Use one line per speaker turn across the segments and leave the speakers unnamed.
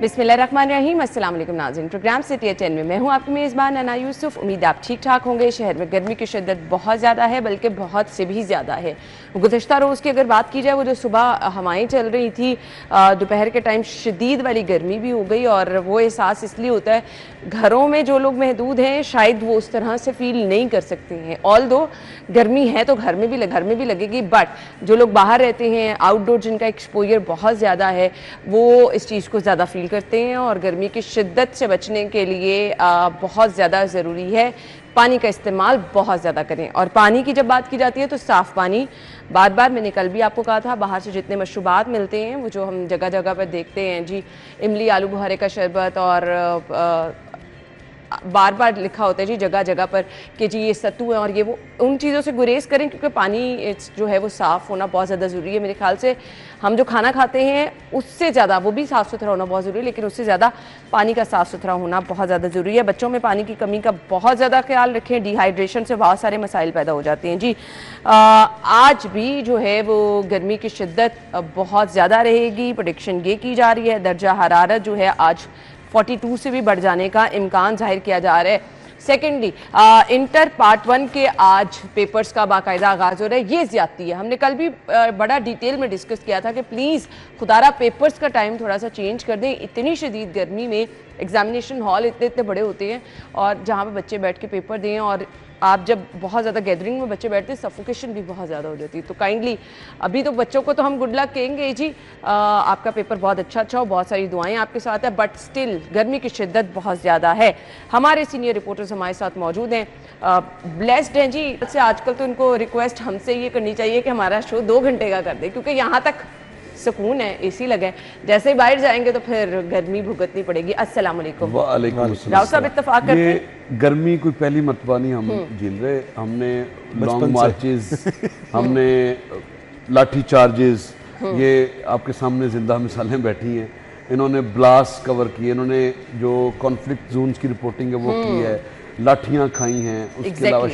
बिस्मिल्लाहिर्रहमानिर्रहीम। अस्सलाम वालेकुम नाज़रीन, प्रोग्राम सिटी एट 10 में मैं हूं आपकी मेज़बान अना यूसुफ। उम्मीद आप ठीक ठाक होंगे। शहर में गर्मी की शिद्दत बहुत ज़्यादा है, बल्कि बहुत से भी ज़्यादा है। गुज़श्ता रोज़ की अगर बात की जाए, वो जो सुबह हवाएं चल रही थी, दोपहर के टाइम शदीद वाली गर्मी भी हो गई। और वो एहसास इसलिए होता है, घरों में जो लोग महदूद हैं शायद वो उस तरह से फील नहीं कर सकते हैं। ऑल दो गर्मी है तो घर में भी लगेगी, बट जो लोग बाहर रहते हैं, आउटडोर जिनका एक्सपोजर बहुत ज़्यादा है, वो इस चीज़ को ज़्यादा फील करते हैं। और गर्मी की शिद्दत से बचने के लिए बहुत ज़्यादा ज़रूरी है पानी का इस्तेमाल बहुत ज़्यादा करें। और पानी की जब बात की जाती है तो साफ़ पानी, बार बार मैंने कल भी आपको कहा था, बाहर से जितने मशरूबात मिलते हैं, वो जो हम जगह जगह पर देखते हैं जी, इमली आलू बुहारे का शरबत, और बार बार लिखा होता है जी जगह जगह पर कि जी ये सत्तू है और ये वो, उन चीज़ों से गुरेज करें, क्योंकि पानी जो है वो साफ़ होना बहुत ज़्यादा ज़रूरी है। मेरे ख्याल से हम जो खाना खाते हैं उससे ज़्यादा, वो भी साफ़ सुथरा होना बहुत ज़रूरी है, लेकिन उससे ज़्यादा पानी का साफ़ सुथरा होना बहुत ज़्यादा ज़रूरी है। बच्चों में पानी की कमी का बहुत ज़्यादा ख्याल रखें, डिहाइड्रेशन से बहुत सारे मसाइल पैदा हो जाते हैं जी। आज भी जो है वो गर्मी की शिद्दत बहुत ज़्यादा रहेगी। प्रेडिक्शन ये की जा रही है, दर्जा हरारत जो है आज 42 से भी बढ़ जाने का इम्कान जाहिर किया जा रहा है। सेकेंडली, इंटर पार्ट 1 के आज पेपर्स का बाकायदा आगाज़ हो रहा है। ये ज़्यादती है, हमने कल भी बड़ा डिटेल में डिस्कस किया था कि प्लीज़ खुदारा पेपर्स का टाइम थोड़ा सा चेंज कर दें। इतनी शदीद गर्मी में एग्जामिनेशन हॉल इतने बड़े होते हैं, और जहाँ पे बच्चे बैठ के पेपर दें, और आप जब बहुत ज़्यादा गैदरिंग में बच्चे बैठते हैं, सफोकेशन भी बहुत ज़्यादा हो जाती है। तो काइंडली, अभी तो बच्चों को तो हम गुड लक कहेंगे जी, आपका पेपर बहुत अच्छा हो, बहुत सारी दुआएं आपके साथ है, बट स्टिल गर्मी की शिद्दत बहुत ज़्यादा है। हमारे सीनियर रिपोर्टर्स हमारे साथ मौजूद हैं, ब्लेस्ड हैं जी। से आजकल तो इनको रिक्वेस्ट हमसे ये करनी चाहिए कि हमारा शो 2 घंटे का कर दे, क्योंकि यहाँ तक सुकून है, एसी लगा है। जैसे ही बाहर जाएंगे तो फिर गर्मी भुगतनी पड़ेगी। अस्सलाम वालेकुम।
वालेकुम
राव साहब इत्तेफाक करते हैं,
गर्मी कोई पहली मरतबा नहीं हम झेल रहे। हमने लॉन्ग मार्चेस, हमने लाठी चार्जेस, ये आपके सामने जिंदा मिसालें बैठी हैं। इन्होंने ब्लास्ट कवर किए, इन्होंने जो कॉन्फ्लिक्ट जोन्स की रिपोर्टिंग है वो की है, लाठियाँ खाई हैं, उसके अलावा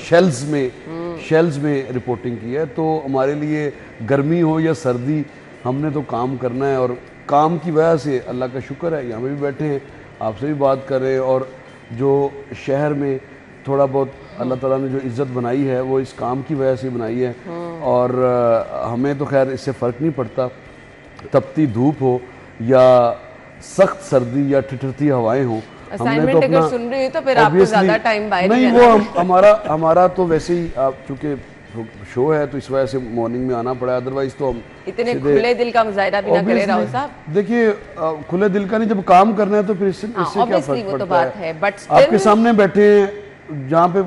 शेल्स में रिपोर्टिंग की है। तो हमारे लिए गर्मी हो या सर्दी, हमने तो काम करना है। और काम की वजह से अल्लाह का शुक्र है, यहाँ पे भी बैठे हैं, आपसे भी बात कर रहे हैं। और जो शहर में थोड़ा बहुत अल्लाह ताला ने जो इज़्ज़त बनाई है वो इस काम की वजह से बनाई है। और हमें तो खैर इससे फ़र्क नहीं पड़ता, तपती धूप हो या सख्त सर्दी या ठिठुरती हवाएं हो। हमने तो अपना
सुन रही है तो फिर आपको ज़्यादा टाइम बाहर
नहीं, वो हमारा तो वैसे ही, आप चूँकि शो है तो इस वजह से मॉर्निंग में आना पड़ा, अदरवाइज तो हम
इतने खुले दिल का मुजाहिरा भी ना करे राव साहब।
देखिए, खुले दिल का नहीं, जब काम करना है तो फिर इससे क्या फर्क पड़ता है।
बट
आपके सामने बैठे हैं, जहाँ पे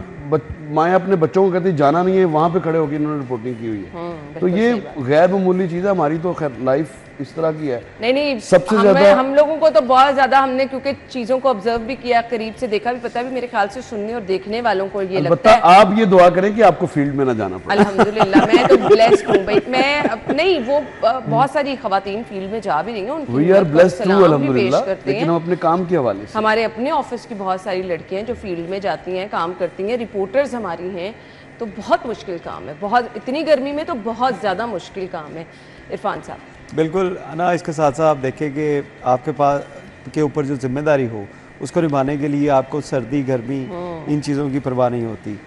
माएँ अपने बच्चों को कहती जाना नहीं है, वहाँ पे खड़े होकर इन्होंने रिपोर्टिंग की हुई है। तो ये गैर मामूली चीज़ है। हमारी तो खैर लाइफ इस तरह की है।
नहीं,
सबसे ज्यादा
हम लोगों को तो बहुत ज्यादा, हमने क्योंकि चीजों को ऑब्जर्व भी किया, करीब से देखा भी, पता भी, मेरे ख्याल से सुनने और देखने वालों को ये लगता है।
आप ये दुआ करें कि आपको फील्ड में ना जाना पड़े।
अल्हम्दुलिल्लाह, मैं तो ब्लेस्ड हूँ भाई। मैं नहीं, वो बहुत सारी खवातीन फील्ड में जा भी रही हैं,
वी आर ब्लेस्ड टू अल्हम्दुलिल्लाह, लेकिन हम अपने काम के हवाले से,
हमारे अपने ऑफिस की बहुत सारी लड़कियां जो फील्ड में जाती हैं, काम करती हैं, रिपोर्टर्स हमारी हैं, तो बहुत मुश्किल काम है। बहुत, इतनी गर्मी में तो बहुत ज़्यादा मुश्किल काम है। इरफान साहब
बिल्कुल ना, इसके साथ साथ आप देखें कि आपके पास के ऊपर जो जिम्मेदारी हो उसको निभाने के लिए आपको सर्दी गर्मी इन चीज़ों की परवाह नहीं होती।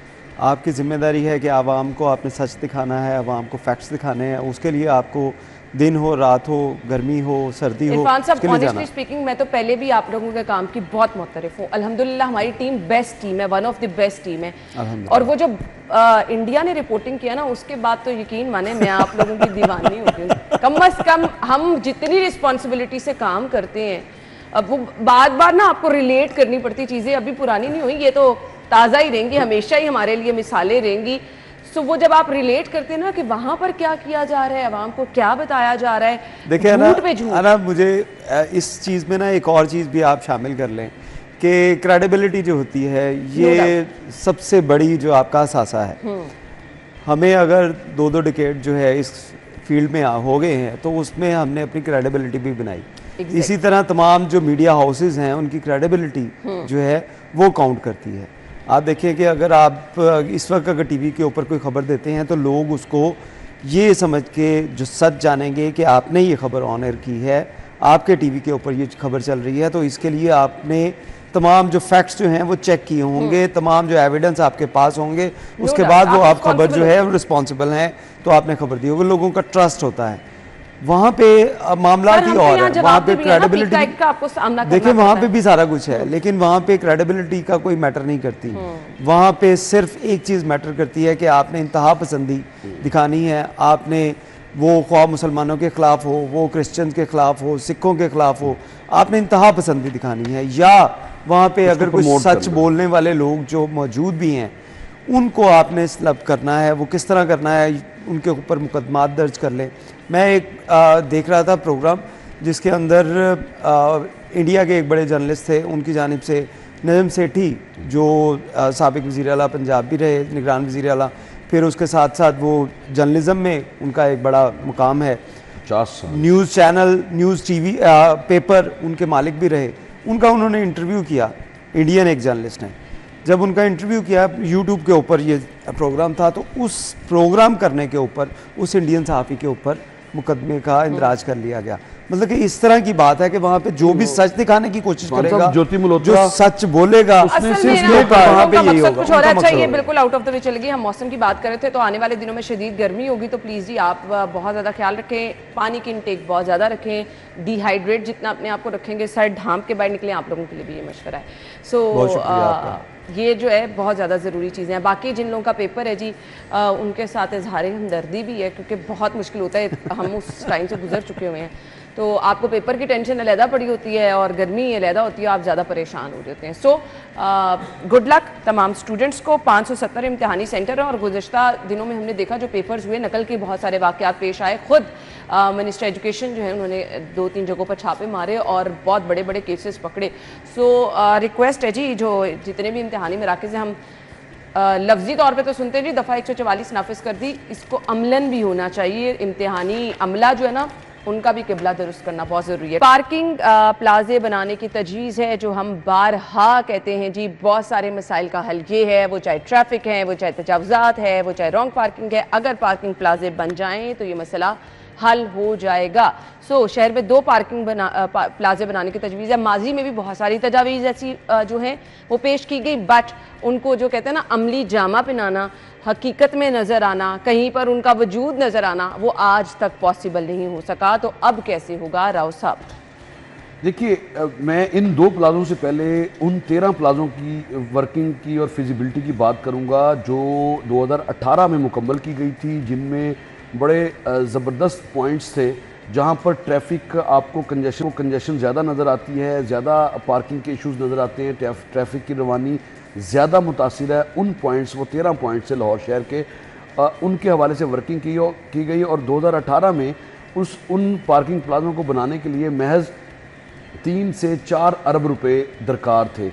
आपकी जिम्मेदारी है कि आवाम को आपने सच दिखाना है, आवाम को फैक्ट्स दिखाने हैं। उसके लिए आपको दिन हो, रात हो, गर्मी हो, सर्दी हो,
इरफान साहब ऑनेस्टली स्पीकिंग, मैं तो पहले भी आप लोगों के काम की बहुत मुतरफ हूँ। अल्हम्दुलिल्लाह हमारी टीम बेस्ट टीम है, one of the best team है। और वो जो इंडिया ने रिपोर्टिंग किया ना, उसके बाद तो यकीन माने मैं आप लोगों की दीवानी हो गई। कम अज़ कम हम जितनी रिस्पॉन्सिबिलिटी से काम करते हैं, अब वो बार बार ना आपको रिलेट करनी पड़ती चीज़ें, अभी पुरानी नहीं हुई, ये तो ताज़ा ही रहेंगी, हमेशा ही हमारे लिए मिसालें रहेंगी। सो वो जब आप रिलेट करते हैं ना कि वहाँ पर क्या किया जा रहा है, आवाम को क्या बताया जा रहा है,
देखिए ना, मुझे इस चीज़ में ना एक और चीज़ भी आप शामिल कर लें कि क्रेडिबिलिटी जो होती है, ये सबसे बड़ी जो आपका असासा है। हमें अगर 2-2 डिकेड जो है इस फील्ड में हो गए हैं, तो उसमें हमने अपनी क्रेडिबिलिटी भी बनाई। इसी तरह तमाम जो मीडिया हाउसेस हैं, उनकी क्रेडिबिलिटी जो है वो काउंट करती है। आप देखिए कि अगर आप इस वक्त अगर टीवी के ऊपर कोई खबर देते हैं, तो लोग उसको ये समझ के जो सच जानेंगे कि आपने ये खबर ऑन एयर की है, आपके टीवी के ऊपर ये खबर चल रही है, तो इसके लिए आपने तमाम जो फैक्ट्स जो हैं वो चेक किए होंगे, तमाम जो एविडेंस आपके पास होंगे, उसके बाद वो आप खबर जो है रिस्पॉन्सिबल हैं, तो आपने खबर दी होगी, लोगों का ट्रस्ट होता है। वहाँ पे मामला ही और है, वहाँ पे क्रेडिबिलिटी का आपको सामना करना, देखिए वहाँ पे भी सारा कुछ है, लेकिन वहाँ पे क्रेडिबिलिटी का कोई मैटर नहीं करती। वहाँ पे सिर्फ एक चीज़ मैटर करती है कि आपने इंतहा पसंदी दिखानी है, आपने वो ख्वाह मुसलमानों के ख़िलाफ़ हो, वो क्रिश्चियन के ख़िलाफ़ हो, सिखों के ख़िलाफ़ हो, आपने इंतहा पसंदी दिखानी है, या वहाँ पे अगर कुछ सच बोलने वाले लोग जो मौजूद भी हैं उनको आपने स्लब करना है, वो किस तरह करना है, उनके ऊपर मुकदमात दर्ज कर लें। मैं एक देख रहा था प्रोग्राम जिसके अंदर इंडिया के एक बड़े जर्नलिस्ट थे, उनकी जानिब से नजम सेठी जो साबिक वज़ीर आला पंजाब भी रहे, निगरान वज़ीर आला, फिर उसके साथ साथ वो जर्नलिज़म में उनका एक बड़ा मुकाम है, news channel, news TV paper उनके मालिक भी रहे, उनका उन्होंने इंटरव्यू किया, इंडियन एक जर्नलिस्ट ने। जब उनका इंटरव्यू किया यूट्यूब के ऊपर ये प्रोग्राम था, तो उस प्रोग्राम करने के ऊपर उस इंडियन सहाफ़ी के ऊपर मुकदमे का इंदराज कर लिया गया। मतलब कि इस तरह की बात है कि वहाँ पे जो भी सच दिखाने की कोशिश करेगा, जो सच बोलेगा,
उसने सिर्फ वहाँ पे यही होगा। कुछ और अच्छा, ये बिल्कुल आउट ऑफ द वे चलेगी। हम मौसम की बात कर रहे थे, तो आने वाले दिनों में शदीद गर्मी होगी, तो प्लीज़ जी आप बहुत ज़्यादा ख्याल रखें, पानी की इंटेक बहुत ज़्यादा रखें, डिहाइड्रेट जितना अपने आप को रखेंगे, सर ढांप के बाहर निकलें, आप लोगों के लिए भी ये मशवरा है। सो ये जो है बहुत ज़्यादा ज़रूरी चीज़ें हैं। बाकी जिन लोगों का पेपर है जी, उनके साथ इजहार हमदर्दी भी है, क्योंकि बहुत मुश्किल होता है, हम उस टाइम से गुजर चुके हुए हैं, तो आपको पेपर की टेंशन अलहदा पड़ी होती है और गर्मी अलहदा होती है, आप ज़्यादा परेशान हो जाते हैं। सो गुड लक तमाम स्टूडेंट्स को। 570 इम्तिहानी सेंटर हैं और गुज़श्ता दिनों में हमने देखा जो पेपर्स हुए, नकल के बहुत सारे वाक़यात पेश आए। खुद मिनिस्टर एजुकेशन जो है उन्होंने 2-3 जगहों पर छापे मारे और बहुत बड़े बड़े केसेस पकड़े। सो रिक्वेस्ट है जी, जो जितने भी इम्तिहानी मराकज़ हैं, हम लफ्जी तौर पे तो सुनते हैं जी दफ़ा 144 नाफिज कर दी, इसको अमलन भी होना चाहिए। इम्तिहानी अमला जो है ना, उनका भी किबला दुरुस्त करना बहुत ज़रूरी है। पार्किंग प्लाजे बनाने की तजवीज़ है जो हम बारहा कहते हैं जी, बहुत सारे मसाइल का हल ये है, वो चाहे ट्रैफिक है, वो चाहे तजावुज़ात है, वो चाहे रॉन्ग पार्किंग है, अगर पार्किंग प्लाजे बन जाएँ तो ये मसला हल हो जाएगा। सो शहर में 2 पार्किंग प्लाजे बनाने की तजवीज़ है। माजी में भी बहुत सारी तजावीज़ ऐसी जो हैं वो पेश की गई, बट उनको जो कहते हैं ना अमली जामा पहनाना, हकीकत में नज़र आना, कहीं पर उनका वजूद नज़र आना, वो आज तक पॉसिबल नहीं हो सका। तो अब कैसे होगा राव साहब?
देखिए, मैं इन 2 प्लाजों से पहले उन 13 प्लाजों की वर्किंग की और फिजिबिलिटी की बात करूंगा जो 2018 में मुकम्मल की गई थी, जिनमें बड़े ज़बरदस्त पॉइंट्स थे जहां पर ट्रैफिक आपको कंजेशन ज़्यादा नज़र आती है, ज़्यादा पार्किंग के इश्यूज़ नज़र आते हैं, ट्रैफिक की रवानी ज़्यादा मुतासिर है। उन पॉइंट्स, वो 13 पॉइंट्स से लाहौर शहर के, उनके हवाले से वर्किंग की गई और 2018 में उन पार्किंग प्लाजों को बनाने के लिए महज 3 से 4 अरब रुपए दरकार थे।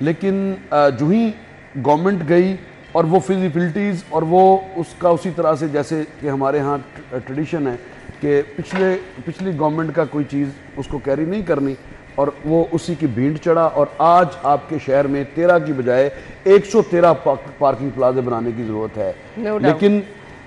लेकिन जो ही गवर्नमेंट गई और वो फिजिबिलिटीज़ और वो उसका उसी तरह से, जैसे कि हमारे यहाँ ट्रेडिशन है कि पिछली गवर्नमेंट का कोई चीज़ उसको कैरी नहीं करनी, और वो उसी की भीड़ चढ़ा और आज आपके शहर में 13 की बजाय 113 पार्किंग प्लाजे बनाने की ज़रूरत है। लेकिन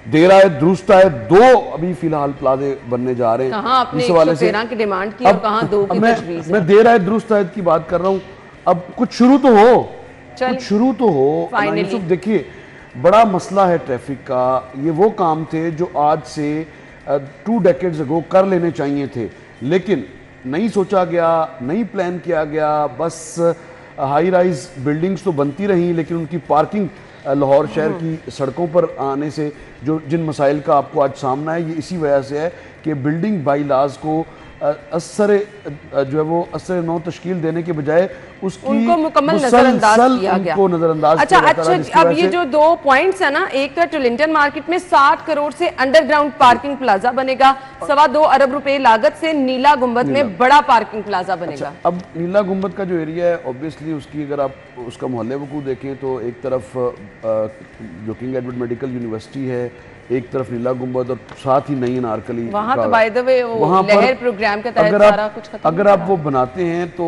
देर आए दुरुस्त आए, 2 अभी फिलहाल प्लाजे बनने जा रहे हैं।
इस हवाले से की डिमांड की, कहाँ 2 की तजवीज़ है?
मैं देर आए दुरुस्त आए की बात कर रहा हूँ। अब कुछ शुरू तो हो, यूसुफ। देखिए, बड़ा मसला है ट्रैफिक का। ये वो काम थे जो आज से 2 डेकेड्स अगो कर लेने चाहिए थे, लेकिन नहीं सोचा गया, नहीं प्लान किया गया। बस हाई राइज बिल्डिंग्स तो बनती रहीं, लेकिन उनकी पार्किंग लाहौर शहर की सड़कों पर आने से जिन मसाइल का आपको आज सामना है, ये इसी वजह से है कि बिल्डिंग बाई लाज को असर जो है वो असर नौ तश्कील देने के बजाय उनको मुकम्मल नजरअंदाज किया गया।
अच्छा, अब ये जो 2 पॉइंट्स है ना, एक तो टोलिंटन मार्केट में 60 करोड़ से अंडरग्राउंड पार्किंग प्लाजा बनेगा, 2.25 अरब रुपए लागत से नीला गुंबद में बड़ा पार्किंग प्लाजा बनेगा।
अच्छा, अब नीला गुंबद का जो एरिया है, ऑब्वियसली उसकी अगर आप उसका मोहल्ले वकूफ देखें तो एक तरफ जो किंग एडवर्ड मेडिकल यूनिवर्सिटी है, एक तरफ नीला गुंबद और साथ ही नई अनारकली,
वहाँ तो बाय द वे वो लहर प्रोग्राम के तहत सारा कुछ खत्म।
अगर आप वो बनाते हैं तो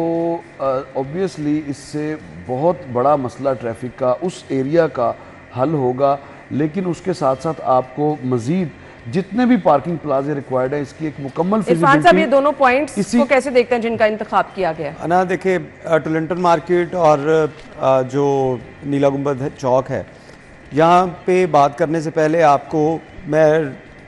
ऑब्वियसली इससे बहुत बड़ा मसला ट्रैफिक का उस एरिया का हल होगा, लेकिन उसके साथ साथ आपको मज़ीद जितने भी पार्किंग प्लाजे रिक्वायर्ड है इसकी एक मुकम्मल
इरफान साहब, ये
फिजिबिलिटी
दोनों पॉइंट्स को कैसे देखते हैं जिनका इंतखाब किया गया है?
ना देखिए, टोरंटो मार्केट और जो नीला गुंबद चौक है, यहाँ पे बात करने से पहले आपको मैं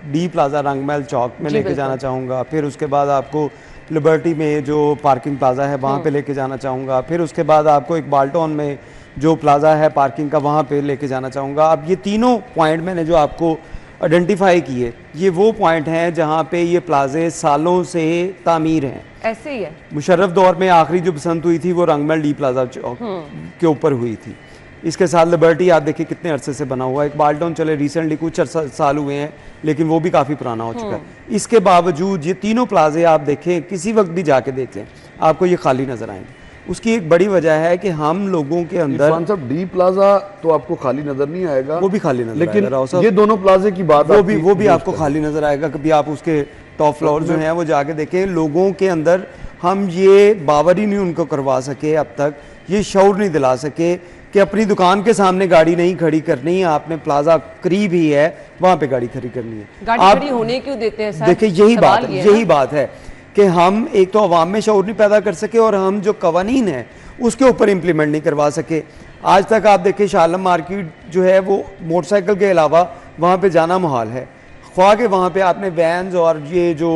डी प्लाजा रंगमहल चौक में लेके जाना चाहूँगा, फिर उसके बाद आपको लिबर्टी में जो पार्किंग प्लाजा है वहाँ पे लेके जाना चाहूँगा, फिर उसके बाद आपको एक बाल्टोन में जो प्लाजा है पार्किंग का वहाँ पे लेके जाना चाहूँगा। अब ये तीनों पॉइंट मैंने जो आपको आइडेंटिफाई किए, ये वो पॉइंट हैं जहाँ पे ये प्लाजे सालों से तामीर हैं।
ऐसे ही है।
मुशर्रफ दौर में आखिरी जो बसंत हुई थी वो रंगमहल डी प्लाजा चौक के ऊपर हुई थी। इसके साथ लिबर्टी आप देखिए कितने अरसे से बना हुआ है। एक बाल्टोन चले रिसेंटली कुछ साल हुए हैं, लेकिन वो भी काफ़ी पुराना हो चुका है। इसके बावजूद ये तीनों प्लाजे आप देखें, किसी वक्त भी जाके देख लें, आपको ये खाली नजर आएंगे। उसकी एक बड़ी वजह है कि हम लोगों के अंदर
साहब डी प्लाजा तो आपको खाली नजर नहीं आएगा,
वो भी खाली नजर
लेकिन
आएगा,
ये दोनों प्लाजे की बात
वो भी आपको खाली नजर आएगा। कभी आप उसके टॉप फ्लोर जो हैं वो जाके देखें, लोगों के अंदर हम ये बावर ही नहीं उनको करवा सके, अब तक ये शऊर नहीं दिला सके कि अपनी दुकान के सामने गाड़ी नहीं खड़ी करनी है, आपने प्लाजा करीब ही है वहां पे गाड़ी खड़ी करनी है।
गाड़ी खड़ी होने क्यों देते हैं सर?
देखिए यही बात है कि हम एक तो अवाम में शऊर नहीं पैदा कर सके और हम जो कवानीन है उसके ऊपर इम्प्लीमेंट नहीं करवा सके। आज तक आप देखिए शालम मार्केट जो है वो मोटरसाइकिल के अलावा वहाँ पे जाना मुहाल है, ख्वाह के वहाँ पे आपने वैन्स और ये जो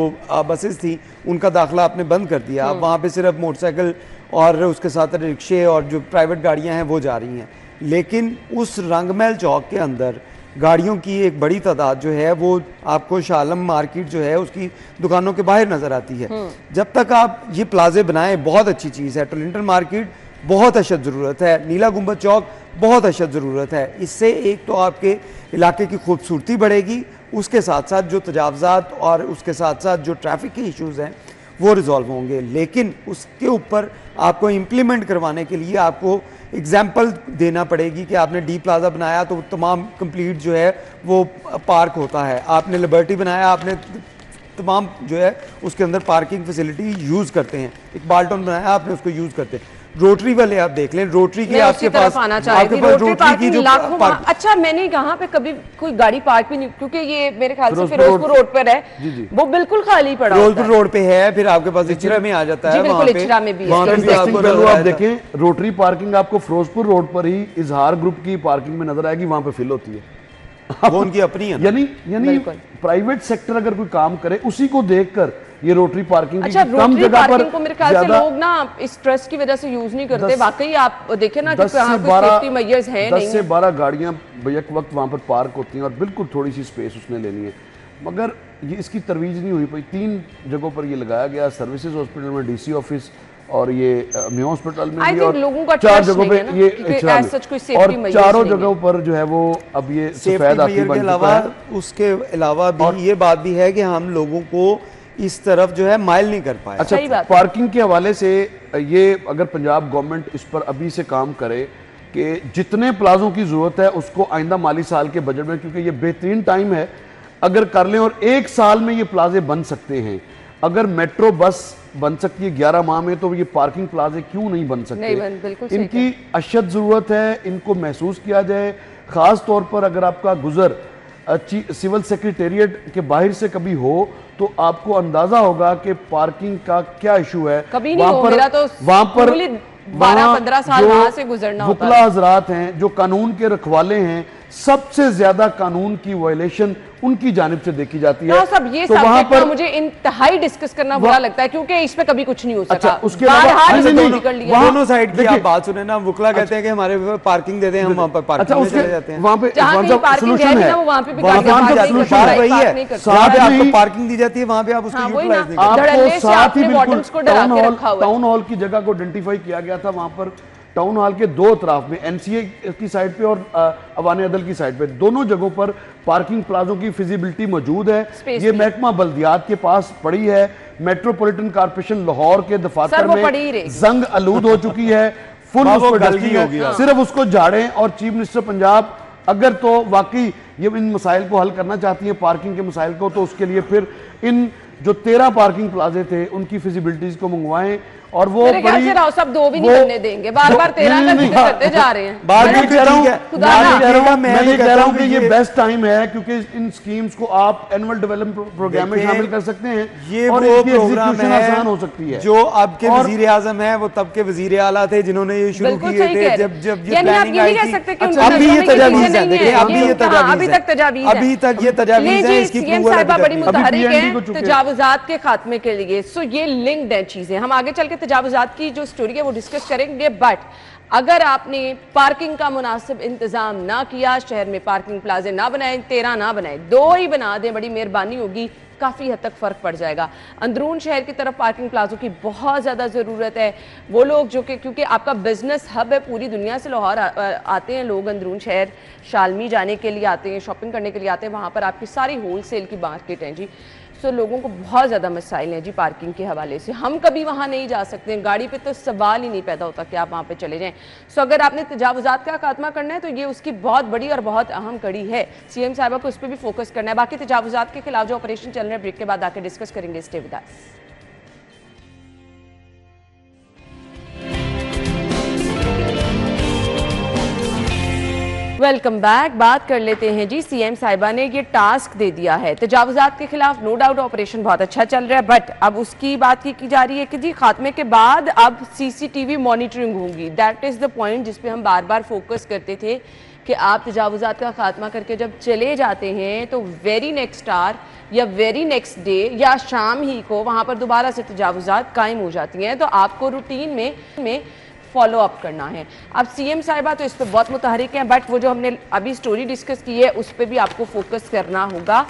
बसेस थी उनका दाखिला आपने बंद कर दिया। अब वहाँ पे सिर्फ मोटरसाइकिल और उसके साथ रिक्शे और जो प्राइवेट गाड़ियाँ हैं वो जा रही हैं, लेकिन उस रंगमहल चौक के अंदर गाड़ियों की एक बड़ी तादाद जो है वो आपको शालम मार्केट जो है उसकी दुकानों के बाहर नज़र आती है। जब तक आप ये प्लाजे बनाएं, बहुत अच्छी चीज़ है। टोरंटो मार्केट बहुत अशद ज़रूरत है, नीला गुंबद चौक बहुत अशद ज़रूरत है। इससे एक तो आपके इलाके की खूबसूरती बढ़ेगी, उसके साथ साथ जो तजावज़ात और उसके साथ साथ जो ट्रैफिक के इश्यूज़ हैं वो रिजॉल्व होंगे। लेकिन उसके ऊपर आपको इम्प्लीमेंट करवाने के लिए आपको एग्जाम्पल देना पड़ेगी कि आपने डी प्लाजा बनाया तो तमाम कंप्लीट जो है वो पार्क होता है, आपने लिबर्टी बनाया आपने तमाम जो है उसके अंदर पार्किंग फैसिलिटी यूज़ करते हैं, एक बाल्टोन बनाया आपने उसको यूज़ करते हैं। रोटरी वाले आप देख लें, रोटरी की आपके पास
रोटरी की जो अच्छा, मैंने यहाँ पे कभी कोई गाड़ी पार्क भी नहीं, क्योंकि ये मेरे ख्याल से फिरोजपुर रोड पर है, वो बिल्कुल खाली पड़ा है।
फिरोजपुर रोड पे है, फिर आपके पास इचरा में आ जाता है,
बिल्कुल इचरा में भी है।
आप देखें रोटरी पार्किंग आपको फिरोजपुर रोड पर ही इजहार ग्रुप की पार्किंग में नजर आएगी, वहां पे फिल होती है,
वो उनकी अपनी है।
यानी प्राइवेट सेक्टर अगर कोई काम करे उसी को देखकर ये रोटरी पार्किंग
अच्छा, कम जगह पर को मेरे ख्याल से लोग ना इस ट्रस्ट की वजह से यूज नहीं करते। वाकई आप देखें ना कि यहाँ पे सेफ्टी मेजर्स हैं नहीं,
10 से 12 गाड़ियां एक वक्त वहां पर पार्क होती हैं और बिल्कुल थोड़ी सी स्पेस उसने लेनी है, मगर ये इसकी तरवीज नहीं हुई पाई। 3 जगहों पर ये लगाया गया, सर्विसेज हॉस्पिटल में, डीसी ऑफिस और ये म्यू हॉस्पिटल में भी, और 4 जगहों पे ये और चारों जगहों पर जो है वो अब ये सफेद आती बन चुका है।
उसके अलावा भी ये बात भी है कि हम लोगों को इस तरफ जो है माइल नहीं कर पाए।
अच्छा, पार्किंग के हवाले से ये अगर पंजाब गवर्नमेंट इस पर अभी से काम करे कि जितने प्लाजों की जरूरत है उसको आइंदा माली साल के बजट में, क्योंकि ये बेहतरीन टाइम है अगर कर लें और 1 साल में ये प्लाजे बन सकते हैं। अगर मेट्रो बस बन सकती है 11 माह में, तो ये पार्किंग प्लाजे क्यों नहीं बन सकते? इनकी अशद जरूरत है, इनको महसूस किया जाए। खास तौर पर अगर आपका गुजर सिविल सेक्रेटेरिएट के बाहर से कभी हो तो आपको अंदाजा होगा कि पार्किंग का क्या इशू है।
कभी नहीं हो, मेरा तो
वहां पर
12-15 साल वहां से गुजरना होता है।
वुकला हजरात हैं जो कानून के रखवाले हैं, सबसे ज्यादा कानून की वायलेशन उनकी जानिब से देखी जाती है।
सब ये तो वहां पर मुझे इंतहाई डिस्कस करना बुरा लगता है, क्योंकि इस पे कभी कुछ नहीं हो सका।
अच्छा, उसके
दोनों साइड की आप बात सुने ना, वुकला कहते हैं कि हमारे पार्किंग दे दें, हम वहां पर पार्किंग में चले जाते हैं।
वहां पे सोल्यूशन है,
वहां पे
आपको पार्किंग दी जाती है, वहां पे आप उसको यूटिलाइज नहीं करते।
साथ ही बिल्कुल टाउन हॉल की जगह को आइडेंटिफाई किया गया था, वहां पर टाउन हॉल के 2 तरफ में एनसीए की साइड पे और अवाने अदल की साइड पे, दोनों जगहों पर पार्किंग प्लाजों की फिजिबिलिटी मौजूद है। ये महकमा बल्दियात के पास पड़ी है, मेट्रोपॉलिटन कॉर्पोरेशन लाहौर के दफातर में जंग आलूद हो चुकी है, फुल उस पर डस्टिंग है, सिर्फ उसको झाड़ें। और चीफ मिनिस्टर पंजाब अगर तो वाकई ये इन मसाइल को हल करना चाहती है, पार्किंग के मसाइल को, तो उसके लिए फिर इन जो 13 पार्किंग प्लाजे थे उनकी फिजिबिलिटीज को मंगवाएं और वो
मेरे ख्याल से राव साहब 2 भी नहीं बनने देंगे, बार-बार 13 का जिक्र करते जा रहे हैं।
मैं ये कह रहा हूं कि ये
ये
बेस्ट टाइम है क्योंकि इन स्कीम्स को आप एनुअल डेवलपमेंट प्रोग्राम में शामिल कर सकते हैं,
ये
और
वो
इसकी
प्रोग्राम
एग्जीक्यूशन
है
आसान हो सकती है।
जो अब के वजीर आजम है वो तब के वजीर आला थे जिन्होंने ये शुरू किए थे, जब ये प्लानिंग आई थी।
अभी
ये तजावीज़ है, देखिए अभी ये तजावीज़
अभी
है,
तक तजावीज़ है,
अभी तक ये तजावीज़ है, इसकी
सीएम
अप्रूवल
साहिबा
अभी
बड़ी
तक नहीं।
मुतहरिक
PND को
हैं
चुके।
तजावुजात के खात्मे के लिए। सो ये लिंक्ड है चीजें, हम आगे चल के तजावुजात की जो स्टोरी है वो डिस्कस करेंगे। बट अगर आपने पार्किंग का मुनासिब इंतजाम ना किया, शहर में पार्किंग प्लाजे ना बनाए, 13 ना बनाए, 2 ही बना दें, बड़ी मेहरबानी होगी, काफ़ी हद तक फ़र्क पड़ जाएगा। अंदरून शहर की तरफ पार्किंग प्लाजों की बहुत ज़्यादा ज़रूरत है। वो लोग जो कि क्योंकि आपका बिजनेस हब है, पूरी दुनिया से लाहौर आते हैं लोग, अंदरून शहर शालमी जाने के लिए आते हैं, शॉपिंग करने के लिए आते हैं, वहाँ पर आपकी सारी होल सेल की मार्केट है जी। सो लोगों को बहुत ज़्यादा मसाइल हैं जी पार्किंग के हवाले से। हम कभी वहाँ नहीं जा सकते, गाड़ी पे तो सवाल ही नहीं पैदा होता कि आप वहाँ पे चले जाएं। सो अगर आपने तजावुजात का खात्मा करना है तो ये उसकी बहुत बड़ी और बहुत अहम कड़ी है। सीएम साहिबा को उस पर भी फोकस करना है। बाकी तजावुजात के खिलाफ जो ऑपरेशन चल रहे हैं ब्रेक के बाद आके डिस्कस करेंगे। Stay with us. Welcome back. बात कर लेते हैं जी, सीएम साहिबा ने ये टास्क दे दिया है तजावुजात के खिलाफ। नो डाउट ऑपरेशन बहुत अच्छा चल रहा है, बट अब उसकी बात की जा रही है कि जी खात्मे के बाद अब सीसीटीवी मॉनिटरिंग होगी। दैट इज द पॉइंट जिस पे हम बार बार फोकस करते थे कि आप तजावुजात का खात्मा करके जब चले जाते हैं तो वेरी नेक्स्ट आवर या वेरी नेक्स्ट डे या शाम ही को वहां पर दोबारा से तजावुजात कायम हो जाती हैं। तो आपको रूटीन में फॉलो अप करना है। अब सीएम साहिबा तो इस पर बहुत मुतहरिक हैं, बट वो जो हमने अभी स्टोरी डिस्कस की है उस पर भी आपको फोकस करना होगा।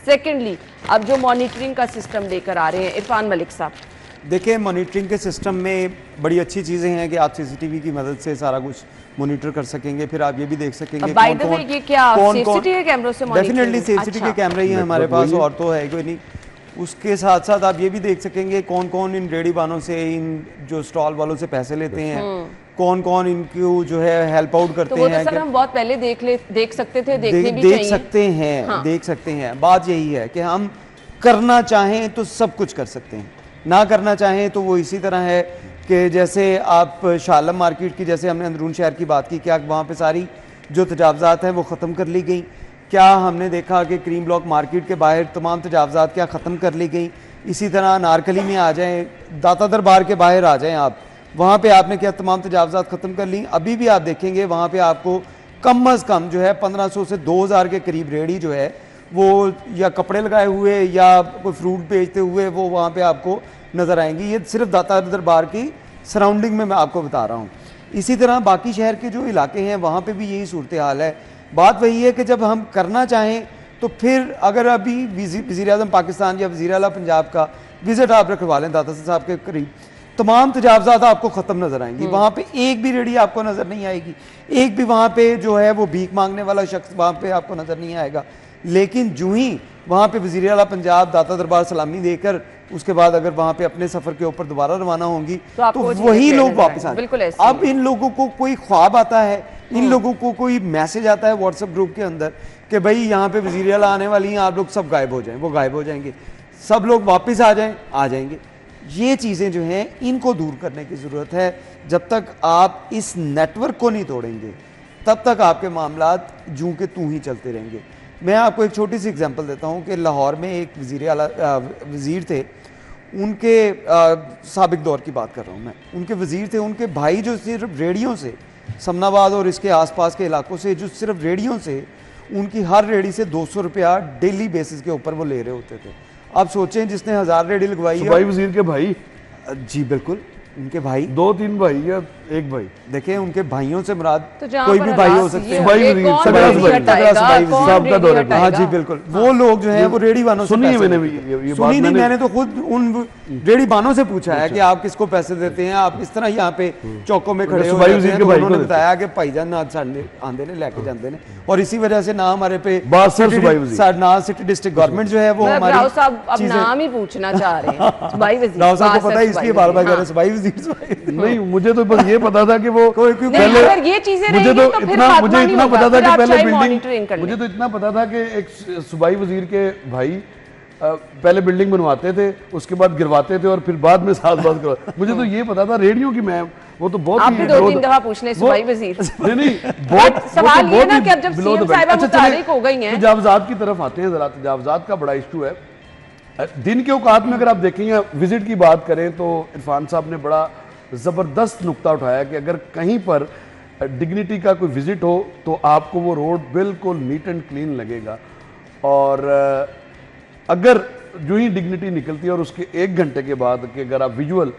सेकेंडली, अब जो मॉनिटरिंग का सिस्टम लेकर आ रहे हैं इरफान मलिक साहब,
देखिए मॉनिटरिंग के सिस्टम में बड़ी अच्छी चीज़ें हैं कि आप सीसीटीवी की मदद से सारा कुछ मॉनिटर कर सकेंगे। फिर आप ये भी देख सकेंगे
बाय द वे ये क्या सीसीटीवी कैमरों से मॉनिटरिंग?
डेफिनेटली सीसीटीवी कैमरे ही हैं हमारे पास, और तो है कोई नहीं। उसके साथ साथ आप ये भी देख सकेंगे कौन कौन इन रेडी वालों से, इन जो स्टॉल वालों से पैसे लेते हैं, कौन कौन इनको जो है हेल्प आउट करते
तो वो
हैं।
तो सर हम बहुत पहले देख सकते थे, देखने भी
देख
चाहिए।
सकते हैं, हाँ। देख सकते हैं। बात यही है कि हम करना चाहें तो सब कुछ कर सकते हैं, ना करना चाहें तो वो इसी तरह है कि जैसे आप शालम मार्केट की, जैसे हमने अंदरून शहर की बात की, क्या वहाँ पे सारी जो तजावज़ात हैं वो ख़त्म कर ली गई? क्या हमने देखा कि क्रीम ब्लॉक मार्केट के बाहर तमाम तजावज़ात क्या ख़त्म कर ली गई? इसी तरह नारकली में आ जाएं, दाता दरबार के बाहर आ जाएं आप, वहाँ पे आपने क्या तमाम तजावज़ात ख़त्म कर ली? अभी भी आप देखेंगे वहाँ पे आपको कम अज़ कम जो है 1500 से 2000 के करीब रेडी जो है वो या कपड़े लगाए हुए या कोई फ्रूट बेचते हुए वो वहाँ पे आपको नज़र आएंगी। ये सिर्फ दाता दरबार की सराउंडिंग में मैं आपको बता रहा हूँ। इसी तरह बाकी शहर के जो इलाके हैं वहाँ पे भी यही सूरत हाल है। बात वही है कि जब हम करना चाहें तो फिर अगर अभी वज़ीर आज़म पाकिस्तान या वज़ीर आला पंजाब का विज़िट आप रखवा लें दाता साहब के करीब, तमाम तजावज़ात आपको ख़त्म नज़र आएंगी। वहाँ पे एक भी रेडी आपको नज़र नहीं आएगी, एक भी वहाँ पे जो है वो भीख मांगने वाला शख्स वहाँ पे आपको नज़र नहीं आएगा। लेकिन जो ही वहाँ पे वज़ीर आला पंजाब दाता दरबार सलामी देकर उसके बाद अगर वहाँ पे अपने सफ़र के ऊपर दोबारा रवाना होंगी तो वही लोग वापस आएंगे। अब इन लोगों को कोई ख्वाब आता है, इन लोगों को कोई मैसेज आता है व्हाट्सएप ग्रुप के अंदर कि भाई यहाँ पे वज़ीर आला आने वाली हैं, आप लोग सब गायब हो जाएं, वो गायब हो जाएंगे, सब लोग वापस आ जाएं, आ जाएंगे। ये चीज़ें जो हैं इनको दूर करने की ज़रूरत है। जब तक आप इस नेटवर्क को नहीं तोड़ेंगे तब तक आपके मामलात जूं के तूं ही चलते रहेंगे। मैं आपको एक छोटी सी एग्जांपल देता हूं कि लाहौर में एक वज़ीर थे, उनके साबिक दौर की बात कर रहा हूं मैं, उनके वज़ीर थे, उनके भाई जो सिर्फ रेडियो से समनाबाद और इसके आसपास के इलाकों से जो सिर्फ रेडियो से उनकी हर रेडी से 200 रुपया डेली बेसिस के ऊपर वो ले रहे होते थे। आप सोचें जिसने 1000 रेडी लगवाई है,
वज़ीर के भाई,
जी बिल्कुल उनके भाई,
2-3 भाई या एक भाई,
देखें उनके भाइयों से मुराद
तो
कोई भी भाई हो सकते हैं। हाँ जी बिल्कुल, वो लोग जो है वो रेडी वालों से
सुनी
नहीं, मैंने तो खुद उन रेडी वालों से पूछा है कि आप किसको पैसे देते हैं, आप इस तरह यहाँ पे चौकों में खड़े हो जाते हैं। तो उन्होंने बताया कि भाईजान आंदे ने लेके जाते हैं, और इसी वजह से ना हमारे पे ना सिटी डिस्ट्रिक्ट गवर्नमेंट जो है वो हमारी
अब नाम ही पूछना चाह रहे हैं।
राव साहब को पता है, इसलिए बार बार कह रहे हैं सुबाई वज़ीर।
नहीं, मुझे तो बस ये पता था कि वो
पहले ये चीजें
मुझे इतना पता था कि एक सूबाई वज़ीर के भाई पहले बिल्डिंग बनवाते थे, उसके बाद गिरवाते थे और फिर बाद में साथ बात करवाते। मुझे तो ये पता था रेडियो की, मैं वो तो बहुत
आप भी 2-3 दफा पूछ लें सुबाई वजीर।
नहीं बहुत
सवाल ये ना कि अब जब सीएम साहिबा मुतारिक हो गई हैं,
तजावुज़ात की तरफ आते हैं जरा। तजावुज़ात का बड़ा इशू है दिन के औकात में। अगर आप देखें विजिट की बात करें तो इरफान साहब ने बड़ा ज़बरदस्त नुक्ता उठाया कि अगर कहीं पर डिग्निटी का कोई विजिट हो तो आपको वो रोड बिल्कुल नीट एंड क्लीन लगेगा। और अगर जो ही डिग्निटी निकलती है और उसके 1 घंटे के बाद कि अगर आप विजुअल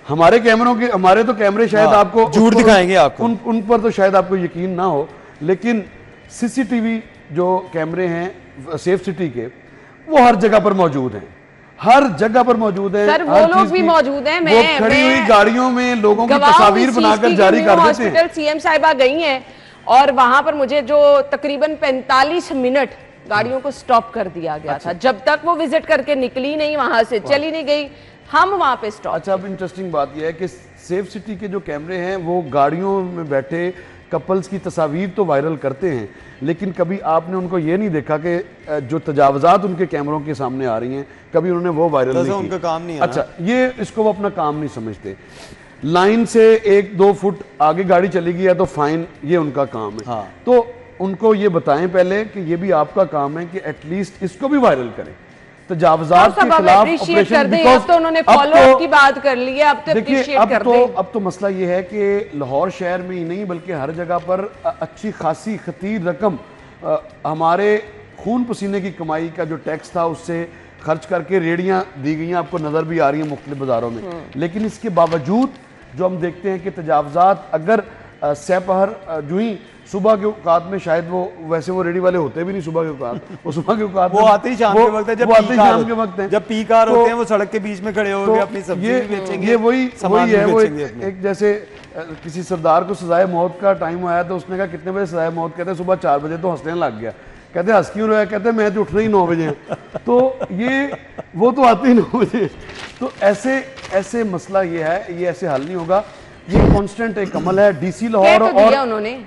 हमारे कैमरों के, हमारे तो कैमरे शायद आपको
झूठ दिखाएंगे आपको,
उन पर तो शायद आपको यकीन ना हो, लेकिन सीसीटीवी जो कैमरे हैं सेफ सिटी के वो हर जगह पर मौजूद हैं, हर जगह पर मौजूद हैं।
सर वो लोग भी मौजूद हैं।
वो खड़ी हुई गाड़ियों में लोगों की तस्वीर बनाकर जारी कर देते हैं।
हॉस्पिटल सीएम साहिबा गई हैं और वहां पर मुझे जो तकरीबन 45 मिनट गाड़ियों को स्टॉप कर दिया गया था, जब तक वो विजिट करके निकली नहीं, वहां से चली नहीं गई, हम वहां पे स्टॉप।
अच्छा, अब इंटरेस्टिंग बात यह है कि सेफ सिटी के जो कैमरे हैं वो गाड़ियों में बैठे कपल्स की तस्वीर तो वायरल करते हैं, लेकिन कभी आपने उनको ये नहीं देखा कि जो तजावुज़ात उनके कैमरों के सामने आ रही हैं, कभी उन्होंने वो वायरल नहीं
उनका काम नहीं है।
अच्छा, ये इसको वो अपना काम नहीं समझते। लाइन से 1-2 फुट आगे गाड़ी चली गई है तो फाइन, ये उनका काम है।
हाँ।
तो उनको ये बताएं पहले कि ये भी आपका काम है कि एटलीस्ट इसको भी वायरल करें। तजावुज़ात के खिलाफ ऑपरेशन,
बिकॉज़ तो उन्होंने फॉलो की बात कर ली है, अब तो अप्रिशिएट कर दें।
अब तो मसला ये है कि लाहौर शहर में ही नहीं बल्कि हर जगह पर अच्छी खासी खतीर रकम हमारे खून पसीने की कमाई का जो टैक्स था उससे खर्च करके रेडियां दी गई हैं, आपको नजर भी आ रही हैं मुख्तलिफ बाजारों में। लेकिन इसके बावजूद जो हम देखते हैं कि तजावुज़ात अगर सहपहर जो ही सुबह के औकात में, शायद वो वैसे वो रेडी वाले होते भी नहीं सुबह के औकात, वो सुबह के औकात
वो आते ही शाम के वक्त है, जब
शाम के वक्त है,
जब पीक आवर होते हैं वो सड़क के बीच में खड़े होकर अपनी सब्जी बेचेंगे।
ये वही है, वो एक जैसे किसी सरदार को सजाए मौत का टाइम आया तो उसने कहा कितने बजे सजाए मौत, कहते सुबह 4 बजे, तो हंसने लग गया, कहते हंस क्यों रहा है, कहते मैं तो उठना ही 9 बजे है। तो ये वो तो आते ही 9 बजे। तो ऐसे मसला ये है, ये ऐसे हल नहीं होगा, ये कांस्टेंट एक अमल है। डीसी लाहौर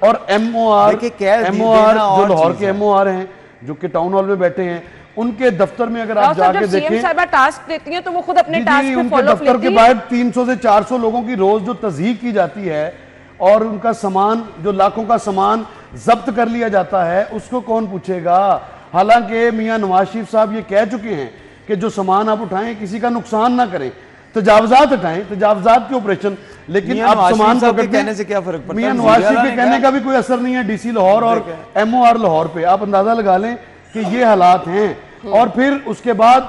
और एमओआर जो लाहौर के एमओआर हैं जो कि टाउन हॉल में बैठे हैं, उनके दफ्तर में अगर आप जाके देखें,
टास्क देती हैं तो वो खुद अपने टास्क पे फॉलो
लेती हैं। दफ्तर के बाहर 300 से 400 लोगों की रोज जो तज़हीक की जाती है और उनका सामान, जो लाखों का सामान जब्त कर लिया जाता है, उसको कौन पूछेगा। हालांकि मियां नवाज शरीफ साहब ये कह चुके हैं कि जो सामान आप उठाएं किसी का नुकसान ना करें, तजावुज़ात हटाएं, तजावुज़ात के ऑपरेशन, लेकिन अब सामान
कहने से क्या फर्क पड़ता है।
मियां नवाज शरीफ के कहने का भी कोई असर नहीं है डीसी लाहौर और एमओआर लाहौर पे। आप अंदाजा लगा लें कि ये हालात हैं। और फिर उसके बाद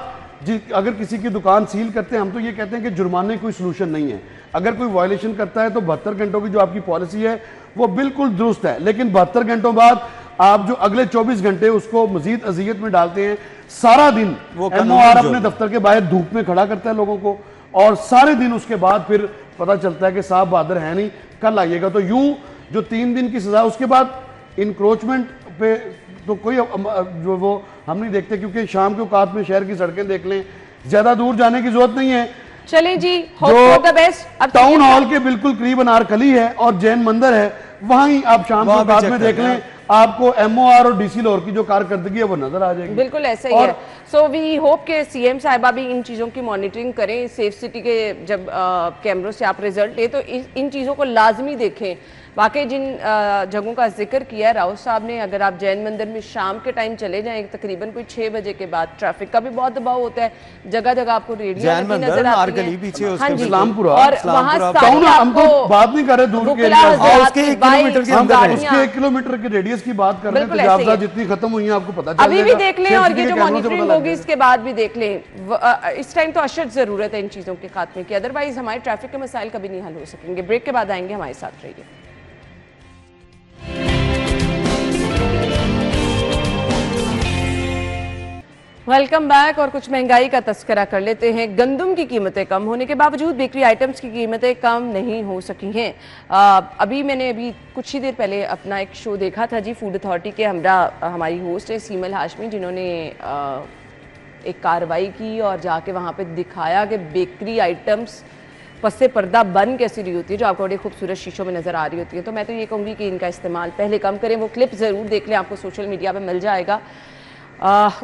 अगर किसी की दुकान सील करते हैं, हम तो ये कहते हैं कि जुर्माने कोई सलूशन नहीं है। अगर कोई वायलेशन करता है तो 72 घंटों की जो आपकी पॉलिसी है वो बिल्कुल दुरुस्त है, लेकिन 72 घंटों बाद आप जो अगले 24 घंटे उसको मजीद अजियत में डालते हैं। सारा दिन एमओआर अपने दफ्तर के बाहर धूप में खड़ा करता है लोगों को, और सारे दिन उसके बाद फिर पता चलता है कि साहब बहादुर है नहीं, कल आइएगा। तो यूं जो 3 दिन की सजा, उसके बाद इंक्रोचमेंट पे तो कोई जो वो हम नहीं देखते, क्योंकि शाम के औकात में शहर की सड़कें देख लें, ज्यादा दूर जाने की जरूरत नहीं है।
चलें जी, होप फॉर द बेस्ट। अब
टाउन हॉल के बिल्कुल करीब अनारकली है और जैन मंदिर है, वहीं आप शाम के औकात में देख लें, आपको एमओआर और डीसी लाहौर की जो कारकर्दगी है वो नजर आ जाएगी।
बिल्कुल ऐसा ही है। सो वी होप के सीएम साहिबा भी इन चीज़ों की मॉनिटरिंग करें। सेफ सिटी के जब कैमरों से आप रिजल्ट ले तो इन चीज़ों को लाजमी देखें। वाकई जिन जगहों का जिक्र किया राउत साहब ने, अगर आप जैन मंदिर में शाम के टाइम चले जाएं तकरीबन कोई 6 बजे के बाद, ट्रैफिक का भी बहुत दबाव होता है, जगह जगह आपको रेडियो नजर आती है। हाँ जी,
और
वहाँ
हम तो बात नहीं कर रहे दूर के,
उसके 1 किलोमीटर के अंदर,
उसके 1 किलोमीटर के रेडियस की बात कर रहे हैं। तजावुज़ात जितनी खत्म हुई है आपको पता चल
अभी भी देख लें, और ये जो मॉनिटरिंग होगी इसके बाद भी देख लें। इस टाइम तो अशद जरूरत है इन चीजों के खात्मे की, अदरवाइज हमारे ट्रैफिक के मसाइल कभी नहीं हल हो सकेंगे। ब्रेक के बाद आएंगे, हमारे साथ रहिए। Welcome back. और कुछ महंगाई का तस्करा कर लेते हैं। गंदम की कीमतें कम होने के बावजूद बेकरी आइटम्स की कीमतें कम नहीं हो सकी हैं। मैंने कुछ ही देर पहले अपना एक शो देखा था जी, फूड अथॉरिटी के हमरा हमारी होस्ट है सीमल हाशमी, जिन्होंने एक कार्रवाई की और जाके वहाँ पे दिखाया कि बेकरी आइटम्स पस्से पर्दा बंद कैसी रही होती है, जो आपको बड़े खूबसूरत शीशों में नज़र आ रही होती है। तो मैं तो ये कहूँगी कि इनका इस्तेमाल पहले कम करें। वो क्लिप ज़रूर देख लें, आपको सोशल मीडिया पर मिल जाएगा।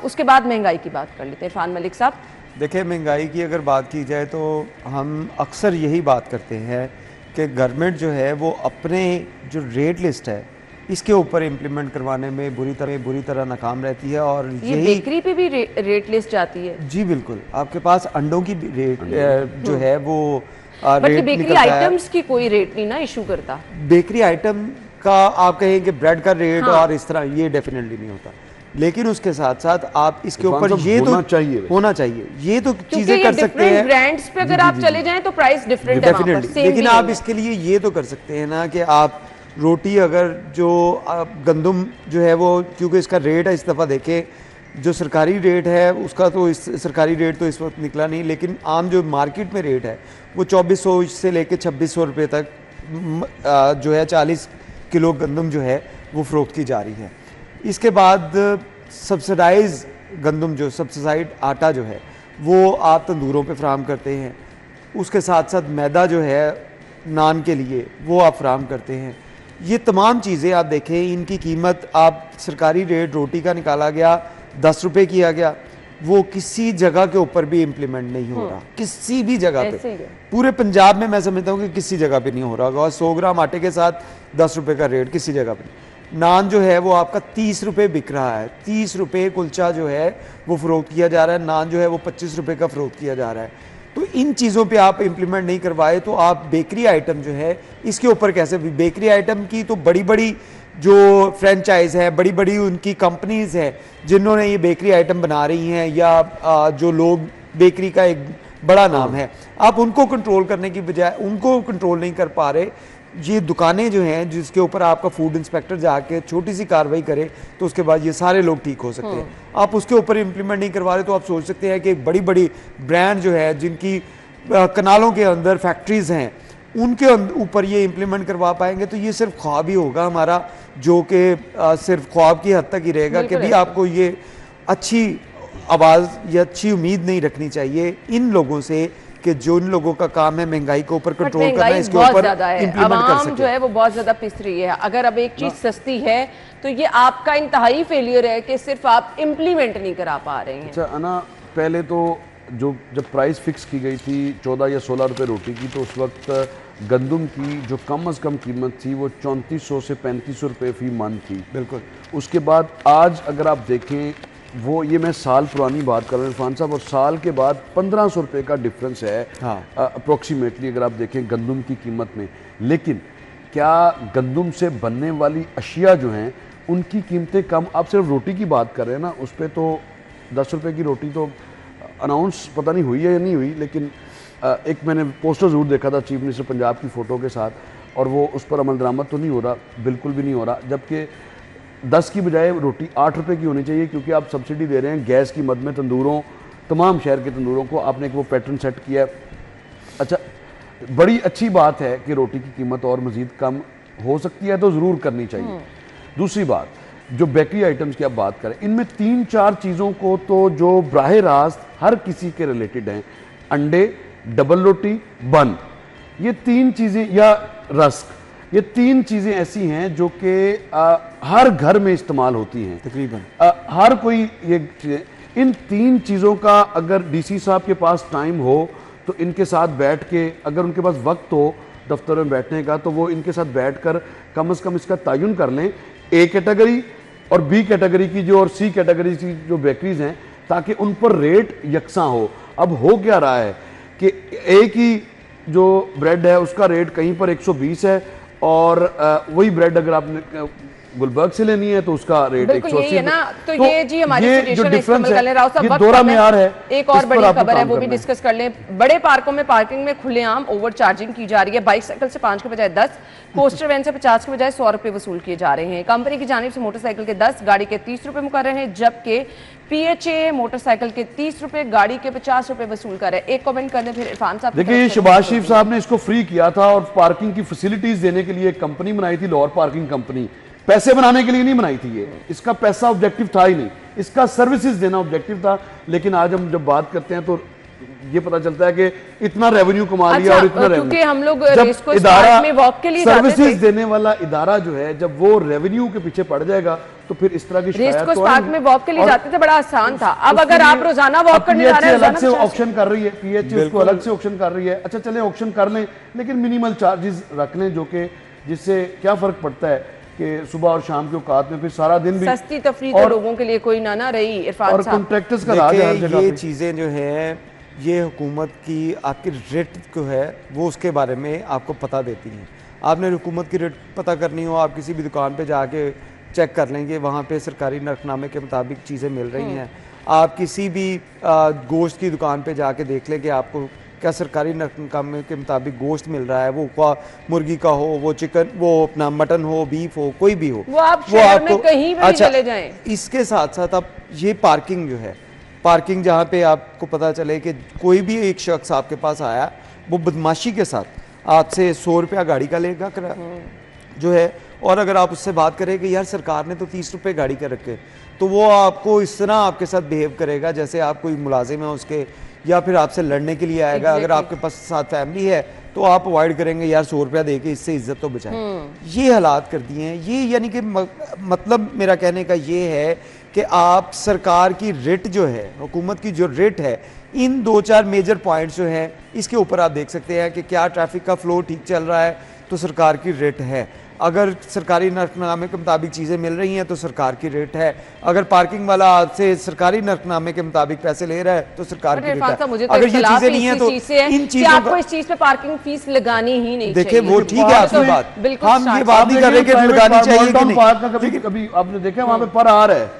उसके बाद महंगाई की बात कर लेते हैं इरफान मलिक साहब।
देखिए, महंगाई की अगर बात की जाए तो हम अक्सर यही बात करते हैं कि गवर्नमेंट जो है वो अपने जो रेट लिस्ट है इसके ऊपर इम्प्लीमेंट करवाने में बुरी तरह नाकाम रहती है। और
ये बेकरी पे भी रेट लिस्ट जाती है? जी
बिल्कुल, आपके पास अंडों की रेट जो है वो
रेट बेकरी आइटम्स की कोई रेट नहीं ना इशू करता।
बेकरी आइटम का आप कहें कि ब्रेड का रेट और इस तरह ये डेफिनेटली नहीं होता, लेकिन उसके साथ साथ आप इसके ऊपर ये तो होना चाहिए, ये तो चीजें कर सकते हैं।
ब्रांड्स पे अगर आप चले जाएं तो प्राइस डिफरेंट है वहां पर,
लेकिन आप इसके लिए ये तो कर सकते हैं ना कि आप रोटी अगर जो गंदम जो है वो, क्योंकि इसका रेट है इस दफ़ा देखें जो सरकारी रेट है उसका तो सरकारी रेट तो इस वक्त निकला नहीं, लेकिन आम जो मार्केट में रेट है वो 2400 से लेके 2600 रुपये तक जो है 40 किलो गंदम जो है वो फ़रोख्त की जा रही है। इसके बाद सब्सिडाइज गंदम जो सब्सिडाइज आटा जो है वो आप तंदूरों पे फराहम करते हैं, उसके साथ साथ मैदा जो है नान के लिए वो आप फराहम करते हैं। ये तमाम चीज़ें आप देखें, इनकी कीमत आप सरकारी रेट रोटी का निकाला गया 10 रुपये किया गया, वो किसी जगह के ऊपर भी इम्प्लीमेंट नहीं हो रहा, किसी भी जगह पे पूरे पंजाब में मैं समझता हूँ कि किसी जगह पे नहीं हो रहा होगा। और 100 ग्राम आटे के साथ 10 रुपये का रेट किसी जगह पे नहीं। नान जो है वो आपका 30 रुपये बिक रहा है, 30 रुपये कुलचा जो है वो फ़रोख्त किया जा रहा है, नान जो है वो 25 रुपये का फ़रोख्त किया जा रहा है। तो इन चीज़ों पे आप इम्प्लीमेंट नहीं करवाए तो आप बेकरी आइटम जो है इसके ऊपर कैसे, बेकरी आइटम की तो बड़ी बड़ी जो फ्रेंचाइज है, बड़ी बड़ी उनकी कंपनीज हैं जिन्होंने ये बेकरी आइटम बना रही हैं, या जो लोग बेकरी का एक बड़ा नाम है, आप उनको कंट्रोल करने की बजाय उनको कंट्रोल नहीं कर पा रहे। ये दुकानें जो हैं जिसके ऊपर आपका फूड इंस्पेक्टर जाके छोटी सी कार्रवाई करे तो उसके बाद ये सारे लोग ठीक हो सकते हैं। आप उसके ऊपर इम्प्लीमेंट नहीं करवा रहे तो आप सोच सकते हैं कि बड़ी बड़ी ब्रांड जो है जिनकी कनालों के अंदर फैक्ट्रीज हैं उनके ऊपर ये इम्प्लीमेंट करवा पाएंगे तो ये सिर्फ ख्वाब ही होगा हमारा, जो कि सिर्फ ख्वाब की हद तक ही रहेगा। कभी आपको ये अच्छी आवाज़ या अच्छी उम्मीद नहीं रखनी चाहिए इन लोगों से कि जो इन लोगों का काम है महंगाई को ऊपर कंट्रोल करना, इसके ऊपर इम्प्लीमेंट कर सके।
जो है वो बहुत ज्यादा पिस रही है। अगर अब एक चीज सस्ती है तो ये आपका इंतहाई फेलियर है कि सिर्फ आप इम्प्लीमेंट नहीं करा पा रहे हैं।
अच्छा अना, पहले तो जब प्राइस फिक्स की गई थी 14 या 16 रुपए रोटी की, तो उस वक्त गंदम की जो कम अज़ कम कीमत थी वो 3400 से 3500 रुपये फी मन थी।
बिल्कुल।
उसके बाद आज अगर आप देखें, वो ये मैं साल पुरानी बात कर रहा हूँ इरफान साहब, और साल के बाद 1500 रुपये का डिफरेंस है अप्रोक्सीमेटली अगर आप देखें गंदम की कीमत में। लेकिन क्या गंदम से बनने वाली अशिया जो हैं उनकी कीमतें कम, आप सिर्फ रोटी की बात कर रहे हैं ना, उस पर तो 10 रुपये की रोटी तो अनाउंस पता नहीं हुई है या नहीं हुई, लेकिन एक मैंने पोस्टर ज़रूर देखा था चीफ मिनिस्टर पंजाब की फ़ोटो के साथ, और वो उस पर अमल दरामद तो नहीं हो रहा, बिल्कुल भी नहीं हो रहा। जबकि 10 की बजाय रोटी 8 रुपये की होनी चाहिए, क्योंकि आप सब्सिडी दे रहे हैं गैस की मद में तंदूरों, तमाम शहर के तंदूरों को आपने एक वो पैटर्न सेट किया है। अच्छा, बड़ी अच्छी बात है कि रोटी की कीमत और मज़ीद कम हो सकती है तो ज़रूर करनी चाहिए। दूसरी बात, जो बेकरी आइटम्स की आप बात करें, इनमें 3-4 चीज़ों को तो जो बराह रास्त हर किसी के रिलेटेड हैं, अंडे, डबल रोटी, बन, ये 3 चीज़ें, या रस्क, ये 3 चीज़ें ऐसी हैं जो कि हर घर में इस्तेमाल होती हैं तकरीबन, हर कोई ये चीज़ें। इन 3 चीज़ों का अगर डीसी साहब के पास टाइम हो तो इनके साथ बैठ के, अगर उनके पास वक्त हो दफ्तर में बैठने का, तो वो इनके साथ बैठकर कम से कम इसका तयन कर लें, ए कैटेगरी और बी कैटेगरी की जो और सी कैटेगरी की जो बेकरीज हैं, ताकि उन पर रेट यकसा हो। अब हो क्या रहा है कि एक ही जो ब्रेड है उसका रेट कहीं पर 120 है, और वही ब्रेड अगर आपने गुलबर्ग से लेनी है तो उसका रेट 180 है ना।
तो ये जी हमारी
जो डिफरेंस है,
ये
दोहरा मेयार है।
एक और बड़ी खबर है वो भी डिस्कस कर लें। बड़े पार्कों में पार्किंग में खुलेआम ओवर चार्जिंग की जा रही है। बाइसाइकिल से 5 के बजाय 10, कोस्टर वैन से 50 के बजाय 100 रुपए वसूल किए जा रहे हैं। कंपनी की जानिब से मोटरसाइकिल के 10, गाड़ी के 30 रुपए मुकर्रर हैं, जबकि PHA मोटरसाइकिल के 30 रुपए, गाड़ी के 50 रुपए वसूल कर रहे हैं। एक कमेंट करने फिर इरफान साहब।
देखिए, शहबाज शरीफ साहब ने इसको फ्री किया था और पार्किंग की फैसिलिटीज देने के लिए एक कंपनी बनाई थी, लाहौर पार्किंग कंपनी। पैसे बनाने के लिए नहीं बनाई थी ये, इसका पैसा ऑब्जेक्टिव था ही नहीं, इसका सर्विसेज देना ऑब्जेक्टिव था। लेकिन आज हम जब बात करते हैं तो ये पता चलता है कि इतना रेवेन्यू कमा लिया, और इतना रेवेन्यू,
हम लोग
जब इदारा सर्विसेज देने वाला इदारा जो है, जब वो रेवेन्यू के पीछे पड़ जाएगा तो फिर इस तरह की
रेस
शिकायत
कोर्स
तो
पार्क
आएगी।
में वॉक के लिए
और
जाते थे, बड़ा आसान था। अब
उसके
अगर आप
लिए-
रोजाना वॉक करने जा रहे हैं,
अलग से
रोजाना
ऑप्शन कर रही है, पीएचए उसको अलग से ऑप्शन कर रही है। अच्छा चले ऑप्शन कर लें, लेकिन मिनिमल चार्जेस रख लें, जो कि जिससे क्या फर्क पड़ता है कि सुबह और शाम के औकात में फिर सारा दिन भी
सस्ती तफरीह तो लोगों के लिए कोई ना रही। इरफान
और
साहब,
कॉन्ट्रैक्टर्स का राज है हर
देखिए
जगह
ये
पे।
चीज़ें जो है ये हुकूमत की आपकी रेट को है वो उसके बारे में आपको पता देती हैं। आपने हुकूमत की रेट पता करनी हो, आप किसी भी दुकान पे जाके चेक कर लेंगे, वहाँ पे सरकारी नरखनामे के मुताबिक चीज़ें मिल रही हैं। आप किसी भी गोश्त की दुकान पे जाके देख लें कि आपको क्या सरकारी नरखनामे के मुताबिक गोश्त मिल रहा है, वो मुर्गी का हो, वो चिकन, वो अपना मटन हो, बीफ हो, कोई भी हो,
वो आप शहर में कहीं भी चले जाएं।
इसके साथ साथ आप ये पार्किंग जो है, पार्किंग जहाँ पे आपको पता चले कि कोई भी एक शख्स आपके पास आया, वो बदमाशी के साथ आपसे 100 रुपया गाड़ी का लेगा जो है, और अगर आप उससे बात करें कि यार सरकार ने तो 30 रुपये गाड़ी का रखे, तो वो आपको इस तरह आपके साथ बिहेव करेगा जैसे आप कोई मुलाजिम है उसके, या फिर आपसे लड़ने के लिए आएगा। अगर आपके पास साथ फैमिली है तो आप अवॉइड करेंगे, यार 100 रुपया दे के इससे इज्जत तो बचाएं। ये हालात कर दिए हैं ये, यानी कि मतलब मेरा कहने का ये है कि आप सरकार की रेट जो है, हुकूमत की जो रेट है, इन 2-4 मेजर पॉइंट्स जो हैं इसके ऊपर आप देख सकते हैं कि क्या ट्रैफिक का फ्लो ठीक चल रहा है तो सरकार की रेट है, अगर सरकारी नरखनामे के मुताबिक चीज़ें मिल रही हैं तो सरकार की रेट है, अगर पार्किंग वाला आपसे सरकारी नरखनामे के मुताबिक पैसे ले रहा है तो सरकार की रेट है।
मुझे
अगर ये चीज़ें नहीं है तो इन चीज़ों
आपको इस चीज़ पे पार्किंग फीस लगानी ही नहीं
देखिए वो ठीक है आपकी बात,
बिल्कुल
हम ये बात नहीं कर रहे कि लगानी चाहिए कि नहीं।
पार्क का कभी आपने देखा वहां पे पर आ रहा है,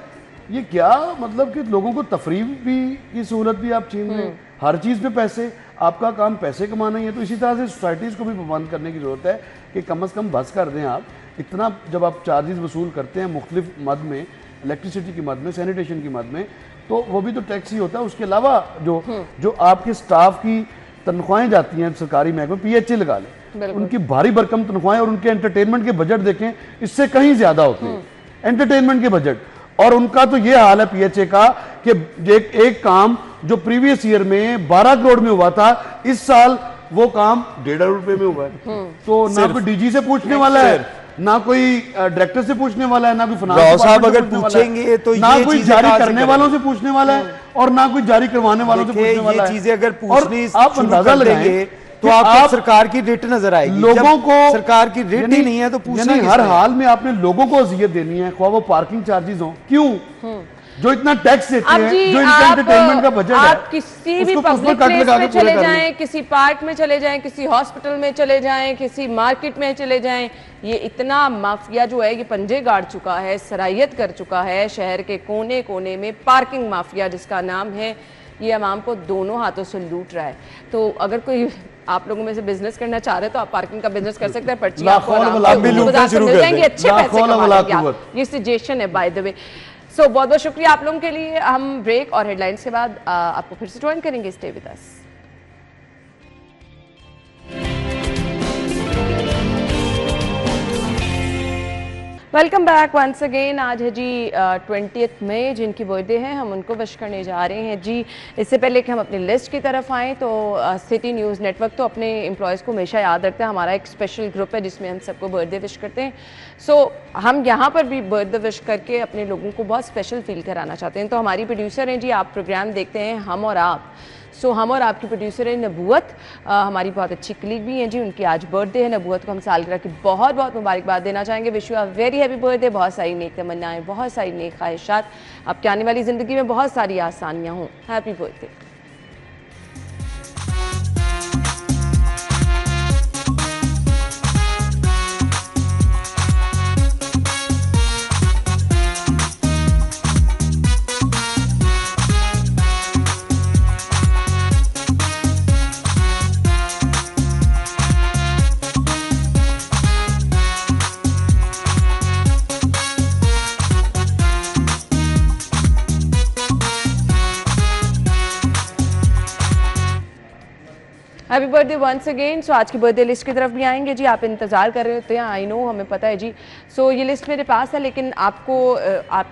ये क्या मतलब कि लोगों को तफरीह भी की सहूलत भी आप छीन रहे हैं, हर चीज़ पे पैसे, आपका काम पैसे कमाना ही है। तो इसी तरह से सोसाइटीज़ को भी पाबंद करने की ज़रूरत है कि कम से कम बस कर दें आप इतना, जब आप चार्जेस वसूल करते हैं मुख्तलिफ मद में, इलेक्ट्रिसिटी की मद में, सैनिटेशन की मद में, तो वो भी तो टैक्स ही होता है। उसके अलावा जो आपके स्टाफ की तनख्वाहें जाती हैं सरकारी महकमे, पीएचए लगा लें, उनकी भारी भरकम तनख्वाहें और उनके एंटरटेनमेंट के बजट देखें, इससे कहीं ज़्यादा होते हैं एंटरटेनमेंट के बजट। और उनका तो ये हाल है पीएचए का कि एक काम जो प्रीवियस ईयर में 12 करोड़ में हुआ था, इस साल वो काम 1.5 रुपए में हुआ है। तो ना कोई डीजी से पूछने वाला है, ना कोई डायरेक्टर से पूछने वाला है, ना कोई फाइनेंस
साहब अगर पूछेंगे तो
ना कोई जारी करने वालों से पूछने वाला है और ना कोई जारी करवाने वालों से पूछने वाला है।
ये चीजें अगर पूछनी
आप अंदाजा लगाएंगे
तो आपको सरकार की रेट नजर आएगी।
लोगों को
सरकार की रेट ही नहीं है तो पूछना
हर हाल में आपने लोगों को अजियत देनी है, ख्वाह वो पार्किंग चार्जेस हो, क्यों जो इतना टैक्स देते हैं, जो इनका एंटरटेनमेंट का बजट है,
आप किसी भी पब्लिक प्लेस में चले जाएं, किसी पार्क में चले जाएं, किसी हॉस्पिटल में चले जाएं, किसी मार्केट में चले जाएं, ये इतना माफिया जो है ये पंजे गाड़ चुका है, सरायत कर चुका है शहर के कोने कोने में। पार्किंग माफिया जिसका नाम है, ये अवाम को दोनों हाथों से लूट रहा है। तो अगर कोई आप लोगों में से बिजनेस करना चाह रहे हैं तो आप पार्किंग का बिजनेस कर सकते हैं, पर्ची आपको मिल जाएंगी, अच्छे पैसे कमाएंगे। ये सजेशन है बाय द वे। सो बहुत बहुत शुक्रिया आप लोगों के लिए। हम ब्रेक और हेडलाइंस के बाद आपको फिर से ज्वाइन करेंगे। Stay with us. Welcome back once again. आज है जी 20 मई, जिनकी बर्थडे है हम उनको विश करने जा रहे हैं जी। इससे पहले कि हम अपनी लिस्ट की तरफ आएँ तो सिटी न्यूज़ नेटवर्क तो अपने एम्प्लॉयज़ को हमेशा याद रखता है। हमारा एक स्पेशल ग्रुप है जिसमें हम सबको बर्थडे विश करते हैं। सो हम यहाँ पर भी बर्थडे विश करके अपने लोगों को बहुत स्पेशल फील कराना चाहते हैं। तो हमारी प्रोड्यूसर हैं जी, आप प्रोग्राम देखते हैं हम और आप। सो हम और आपकी प्रोड्यूसर है नबूवत, हमारी बहुत अच्छी कलीग भी हैं जी, उनकी आज बर्थडे है। नबूवत को हम सालगिरह की बहुत बहुत मुबारकबाद देना चाहेंगे। Wish you a very happy birthday. बहुत सारी नेक तमन्नाएं, बहुत सारी नेक ख्वाहिशात, आपकी आने वाली ज़िंदगी में बहुत सारी आसानियाँ हों। Happy birthday. Happy birthday once again. So आज की बर्थडे लिस्ट की तरफ भी आएंगे जी। आप इंतज़ार कर रहे होते हैं, आई नो, हमें पता है जी। सो ये लिस्ट मेरे पास है, लेकिन आपको आप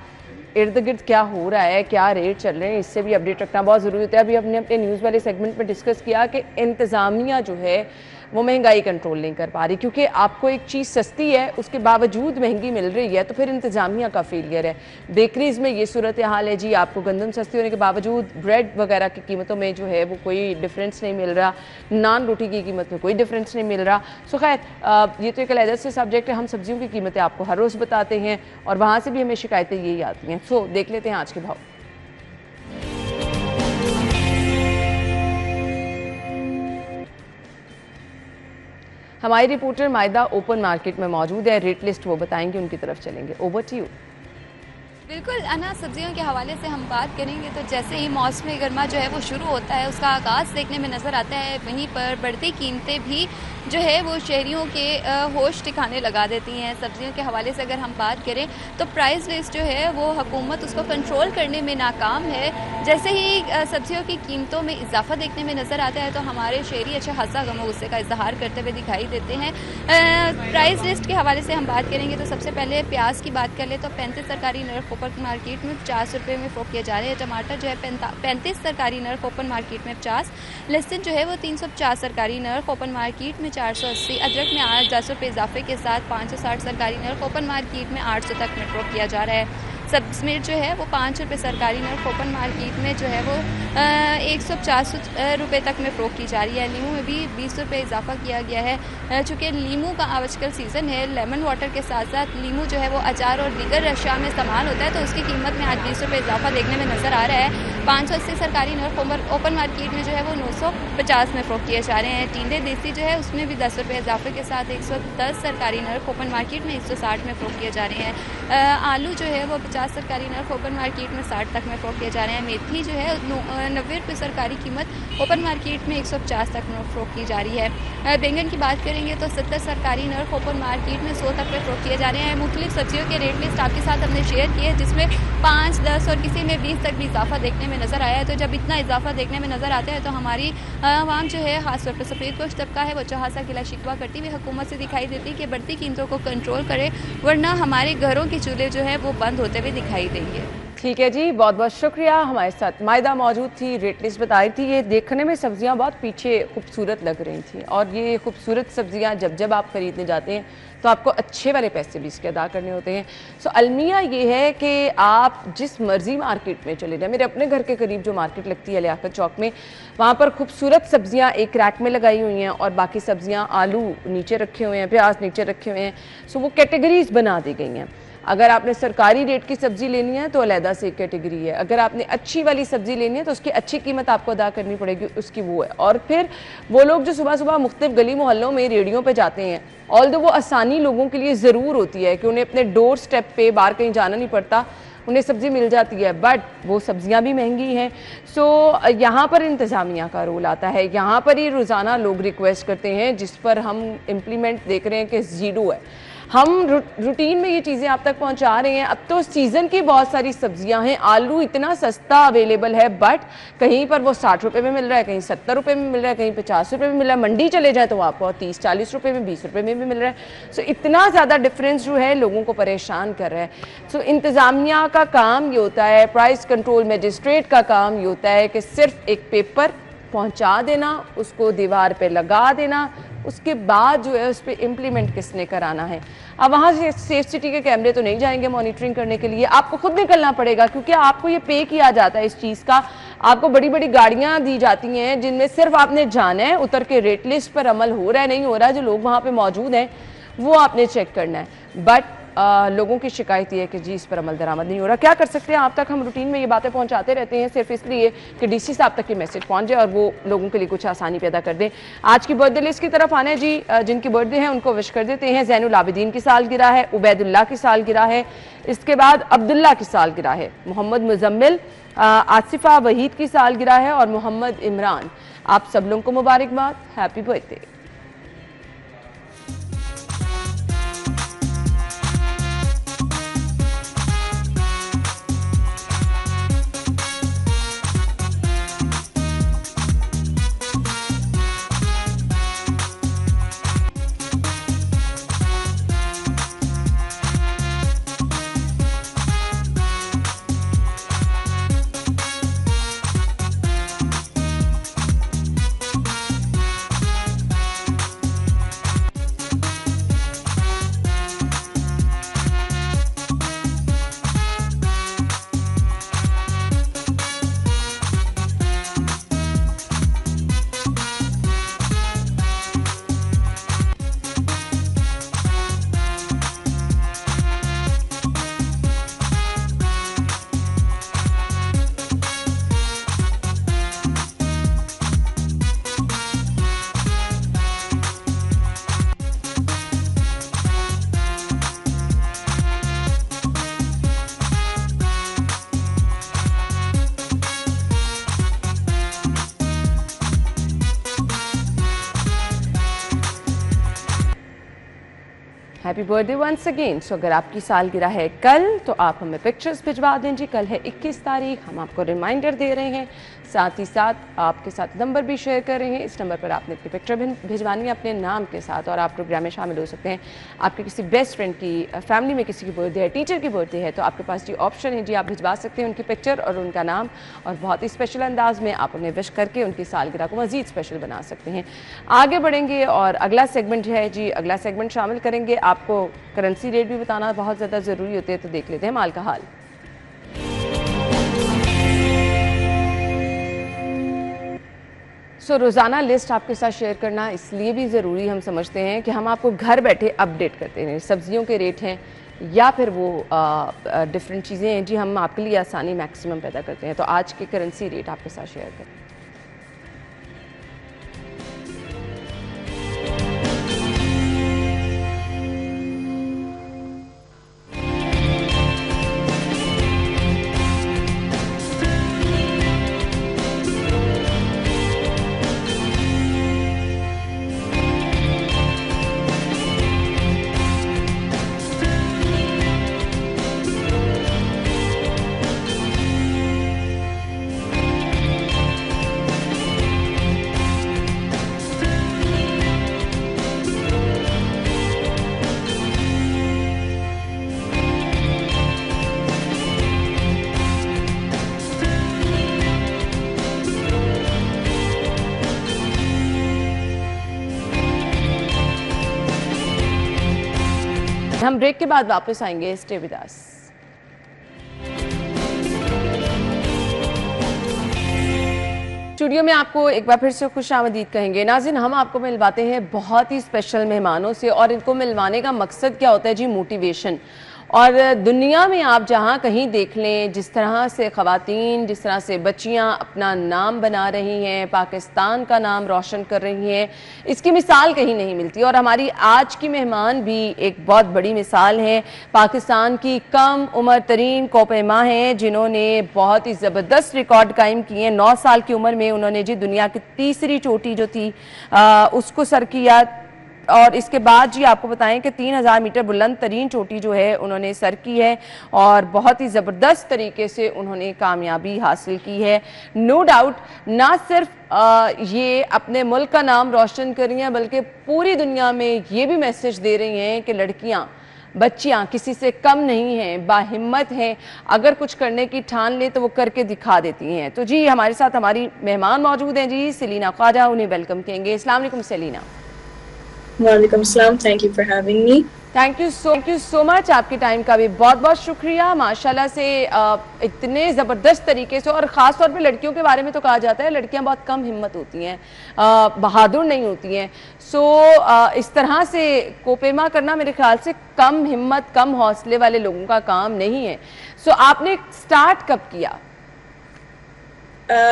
इर्द गिर्द क्या हो रहा है, क्या रेट चल रहे हैं, इससे भी अपडेट रखना बहुत ज़रूरी होता है। अभी हमने अपने न्यूज़ वाले सेगमेंट में डिस्कस किया कि इंतज़ामिया जो है वो महंगाई कंट्रोल नहीं कर पा रही, क्योंकि आपको एक चीज़ सस्ती है उसके बावजूद महंगी मिल रही है, तो फिर इंतज़ामिया का फेलियर है। बेकरीज़ में ये सूरत हाल है जी, आपको गंदम सस्ती होने के बावजूद ब्रेड वगैरह की कीमतों में जो है वो कोई डिफरेंस नहीं मिल रहा, नान रोटी की कीमत में कोई डिफरेंस नहीं मिल रहा। सो खैर ये तो एक अलग से सब्जेक्ट है, हम सब्जियों की कीमतें आपको हर रोज़ बताते हैं और वहाँ से भी हमें शिकायतें यही आती हैं। सो देख लेते हैं आज के भाव। हमारी रिपोर्टर मायदा ओपन मार्केट में मौजूद है, रेट लिस्ट वो बताएंगे, उनकी तरफ चलेंगे। Over to you.
बिल्कुल अना, सब्जियों के हवाले से हम बात करेंगे तो जैसे ही मौसम गर्मा जो है वो शुरू होता है, उसका आगाज़ देखने में नज़र आता है, वहीं पर बढ़ती कीमतें भी जो है वो शहरियों के होश ठिकाने लगा देती हैं। सब्जियों के हवाले से अगर हम बात करें तो प्राइस लिस्ट जो है वो हुकूमत उसको कंट्रोल करने में नाकाम है। जैसे ही सब्जियों की कीमतों में इजाफा देखने में नज़र आता है तो हमारे शहरी अच्छा खासा गम गुस्से का इजहार करते हुए दिखाई देते हैं। प्राइस लिस्ट के हवाले से हम बात करेंगे तो सबसे पहले प्याज की बात कर ले तो 35 सरकारी नर्ख ओपन मार्केट में 50 रुपये में फ़रोख्त किए जा रहे हैं। टमाटर जो है 35 सरकारी नर्ख ओपन मार्केट में 50, लहसुन जो है वो 350 सरकारी नर्ख ओपन मार्केट में 480, अदरक में 8-10 रुपये इजाफे के साथ 560 सरकारी नर्ख ओपन मार्केट में 800 तक में फ़रोख्त किया जा रहा है। सब्ज़ मिर्च जो है वो 5 रुपये सरकारी नर्ख ओपन मार्केट में जो है वो 150 रुपये तक में फ़रोख्त की जा रही है। लीमू में भी 20 रुपये इजाफा किया गया है, चूँकि लीमू का आजकल सीज़न है। लेमन वाटर के साथ साथ लीमू जो है वो अचार और दीगर अशिया में इस्तेमाल होता है, तो उसकी कीमत में आज 20 रुपये इजाफा देखने में नज़र आ रहा है। 580 सरकारी नर्ख ओपन मार्केट में जो है वो 950 में फ़रोख्त किए जा रहे हैं। टींडे देसी जो है उसमें भी 10 रुपये इजाफे के साथ 110 सरकारी नर्ख ओपन मार्केट में 160 में फ़रोख्त किए जा रहे हैं। आलू जो है वो 50 सरकारी नर्ख ओपन मार्केट में 60 तक में फ़रोख्त किए जा रहे हैं। मेथी जो है 90 रुपये सरकारी कीमत ओपन मार्केट में 150 तक में फ़रोख्त की जा रही है। बैंगन की बात करेंगे तो 70 सरकारी नर्ख ओपन मार्केट में 100 तक में फ़रोख्त किए जा रहे हैं। मुख्तलिफ सब्जियों के रेट लिस्ट आपके साथ हमने शेयर की है, जिसमें 5, 10 और किसी में 20 तक भी इजाफा देखने में नज़र आया है। तो जब इतना इजाफा देखने में नज़र आता है तो हमारी आवाम जो है खासतौर पर सफ़ेद पोश तबका है वो जहाँ सा गिला शिकवा करती हुई हुकूमत से दिखाई देती है कि बढ़ती कीमतों को कंट्रोल करे, वरना हमारे घरों के चूल्हे जो है वो बंद होते हुए दिखाई देंगे।
ठीक है जी, बहुत बहुत शुक्रिया। हमारे साथ मायदा मौजूद थी, रेट लिस्ट बताई थी। ये देखने में सब्जियां बहुत पीछे खूबसूरत लग रही थी, और ये खूबसूरत सब्जियां जब आप खरीदने जाते हैं तो आपको अच्छे वाले पैसे भी इसके अदा करने होते हैं। सो अलमिया ये है कि आप जिस मर्जी मार्केट में चले जाएं, मेरे अपने घर के करीब जो मार्केट लगती है लियाकत चौक में, वहाँ पर खूबसूरत सब्जियाँ एक रैक में लगाई हुई हैं और बाकी सब्जियाँ, आलू नीचे रखे हुए हैं, प्याज नीचे रखे हुए हैं। सो वो कैटेगरीज बना दी गई हैं। अगर आपने सरकारी रेट की सब्ज़ी लेनी है तो अलहदा से एक कैटेगरी है, अगर आपने अच्छी वाली सब्ज़ी लेनी है तो उसकी अच्छी कीमत आपको अदा करनी पड़ेगी, उसकी वो है। और फिर वो लोग जो सुबह सुबह मुख्तलिफ गली मोहल्लों में रेडियो पे जाते हैं, ऑल्दो वो आसानी लोगों के लिए ज़रूर होती है कि उन्हें अपने डोर स्टेप पे बाहर कहीं जाना नहीं पड़ता, उन्हें सब्ज़ी मिल जाती है, बट वो सब्ज़ियाँ भी महंगी हैं। सो यहाँ पर इंतज़ामिया का रोल आता है। यहाँ पर ही रोज़ाना लोग रिक्वेस्ट करते हैं, जिस पर हम इम्प्लीमेंट देख रहे हैं कि ज़ीरो है। हम रूटीन में ये चीज़ें आप तक पहुंचा रहे हैं। अब तो सीज़न की बहुत सारी सब्जियां हैं, आलू इतना सस्ता अवेलेबल है, बट कहीं पर वो 60 रुपये में मिल रहा है, कहीं 70 रुपये में मिल रहा है, कहीं 50 रुपये में मिल रहा है। मंडी चले जाए तो आपको 30-40 रुपये में, 20 रुपये में भी मिल रहा है। सो इतना ज़्यादा डिफरेंस जो है लोगों को परेशान कर रहा है। सो इंतज़ामिया का काम ये होता है, प्राइस कंट्रोल मजिस्ट्रेट का काम ये होता है कि सिर्फ एक पेपर पहुंचा देना, उसको दीवार पे लगा देना, उसके बाद जो है उस पर इम्प्लीमेंट किसने कराना है। अब वहाँ से सेफ सिटी के कैमरे तो नहीं जाएंगे मॉनिटरिंग करने के लिए, आपको खुद निकलना पड़ेगा, क्योंकि आपको ये पे किया जाता है इस चीज़ का। आपको बड़ी बड़ी गाड़ियाँ दी जाती हैं जिनमें सिर्फ आपने जाना है, उतर के रेट लिस्ट पर अमल हो रहा है नहीं हो रहा है, जो लोग वहाँ पर मौजूद हैं वो आपने चेक करना है। बट लोगों की शिकायत ये है कि जी इस पर अमल दरामद नहीं हो रहा। क्या कर सकते हैं, आप तक हम रूटीन में ये बातें पहुंचाते रहते हैं सिर्फ इसलिए कि डीसी साहब तक ये मैसेज पहुंच जाए और वो लोगों के लिए कुछ आसानी पैदा कर दें। आज की बर्थडे लिस्ट की तरफ आने जी, जिनकी बर्थडे है उनको विश कर देते हैं। ज़ैनुल आबिदीन की सालगिरह है, उबैदुल्लाह की सालगिरह है, इसके बाद अब्दुल्ला की सालगिरह है, मोहम्मद मुजम्मिल, आसिफा वहीद की सालगिरह है और मोहम्मद इमरान। आप सब लोगों को मुबारकबाद, happy birthday. Happy birthday once again. So अगर आपकी सालगिरह है कल तो आप हमें पिक्चर्स भिजवा दें जी। कल है 21 तारीख, हम आपको रिमाइंडर दे रहे हैं, साथ ही साथ आपके साथ नंबर भी शेयर कर रहे हैं। इस नंबर पर आपने अपनी पिक्चर भिजवानी है अपने नाम के साथ और आप प्रोग्राम में शामिल हो सकते हैं। आपके किसी बेस्ट फ्रेंड की, फैमिली में किसी की बर्थडे है, टीचर की बर्थडे है, तो आपके पास जी ऑप्शन है जी, आप भिजवा सकते हैं उनकी पिक्चर और उनका नाम, और बहुत ही स्पेशल अंदाज में आप उन्हें विश करके उनकी सालगिरह को मज़ीद स्पेशल बना सकते हैं। आगे बढ़ेंगे और अगला सेगमेंट है जी, अगला सेगमेंट शामिल करेंगे। आपको करेंसी रेट भी बताना बहुत ज़्यादा ज़रूरी होते हैं, तो देख लेते हैं माल का हाल। रोज़ाना लिस्ट आपके साथ शेयर करना इसलिए भी ज़रूरी हम समझते हैं कि हम आपको घर बैठे अपडेट करते हैं। सब्जियों के रेट हैं या फिर वो डिफरेंट चीज़ें हैं जी, हम आपके लिए आसानी मैक्सिमम पैदा करते हैं। तो आज के करेंसी रेट आपके साथ शेयर करें। हम ब्रेक के बाद वापस आएंगे। Stay with us. स्टूडियो में आपको एक बार फिर से खुशामदीद कहेंगे। नाज़रीन, हम आपको मिलवाते हैं बहुत ही स्पेशल मेहमानों से, और इनको मिलवाने का मकसद क्या होता है जी? मोटिवेशन। और दुनिया में आप जहाँ कहीं देख लें, जिस तरह से ख़वातीन, जिस तरह से बच्चियाँ अपना नाम बना रही हैं, पाकिस्तान का नाम रोशन कर रही हैं, इसकी मिसाल कहीं नहीं मिलती। और हमारी आज की मेहमान भी एक बहुत बड़ी मिसाल हैं। पाकिस्तान की कम उम्र तरीन कोपेमा हैं, जिन्होंने बहुत ही ज़बरदस्त रिकॉर्ड कायम किए हैं। 9 साल की उम्र में उन्होंने जी दुनिया की तीसरी चोटी जो थी उसको सर किया। और इसके बाद जी आपको बताएं कि 3000 मीटर बुलंद तरीन चोटी जो है उन्होंने सर की है, और बहुत ही ज़बरदस्त तरीके से उन्होंने कामयाबी हासिल की है। नो डाउट, ना सिर्फ ये अपने मुल्क का नाम रोशन कर रही हैं, बल्कि पूरी दुनिया में ये भी मैसेज दे रही हैं कि लड़कियाँ, बच्चियाँ किसी से कम नहीं हैं, बाहिम्मत हैं। अगर कुछ करने की ठान ले तो वो करके दिखा देती हैं। तो जी हमारे साथ हमारी मेहमान मौजूद हैं जी, सेलिना ख्वाजा, उन्हें वेलकम कहेंगे। अस्सलाम वालेकुम सेलिना।
वालेकुम सलाम, thank you for having me.
Thank you so much, आपके टाइम का भी बहुत बहुत शुक्रिया। माशाल्लाह से इतने ज़बरदस्त तरीके से, और ख़ास तौर पे लड़कियों के बारे में तो कहा जाता है लड़कियां बहुत कम हिम्मत होती हैं, बहादुर नहीं होती हैं। इस तरह से कोपेमा करना मेरे ख्याल से कम हिम्मत, कम हौसले वाले लोगों का काम नहीं है। आपने स्टार्ट कब किया?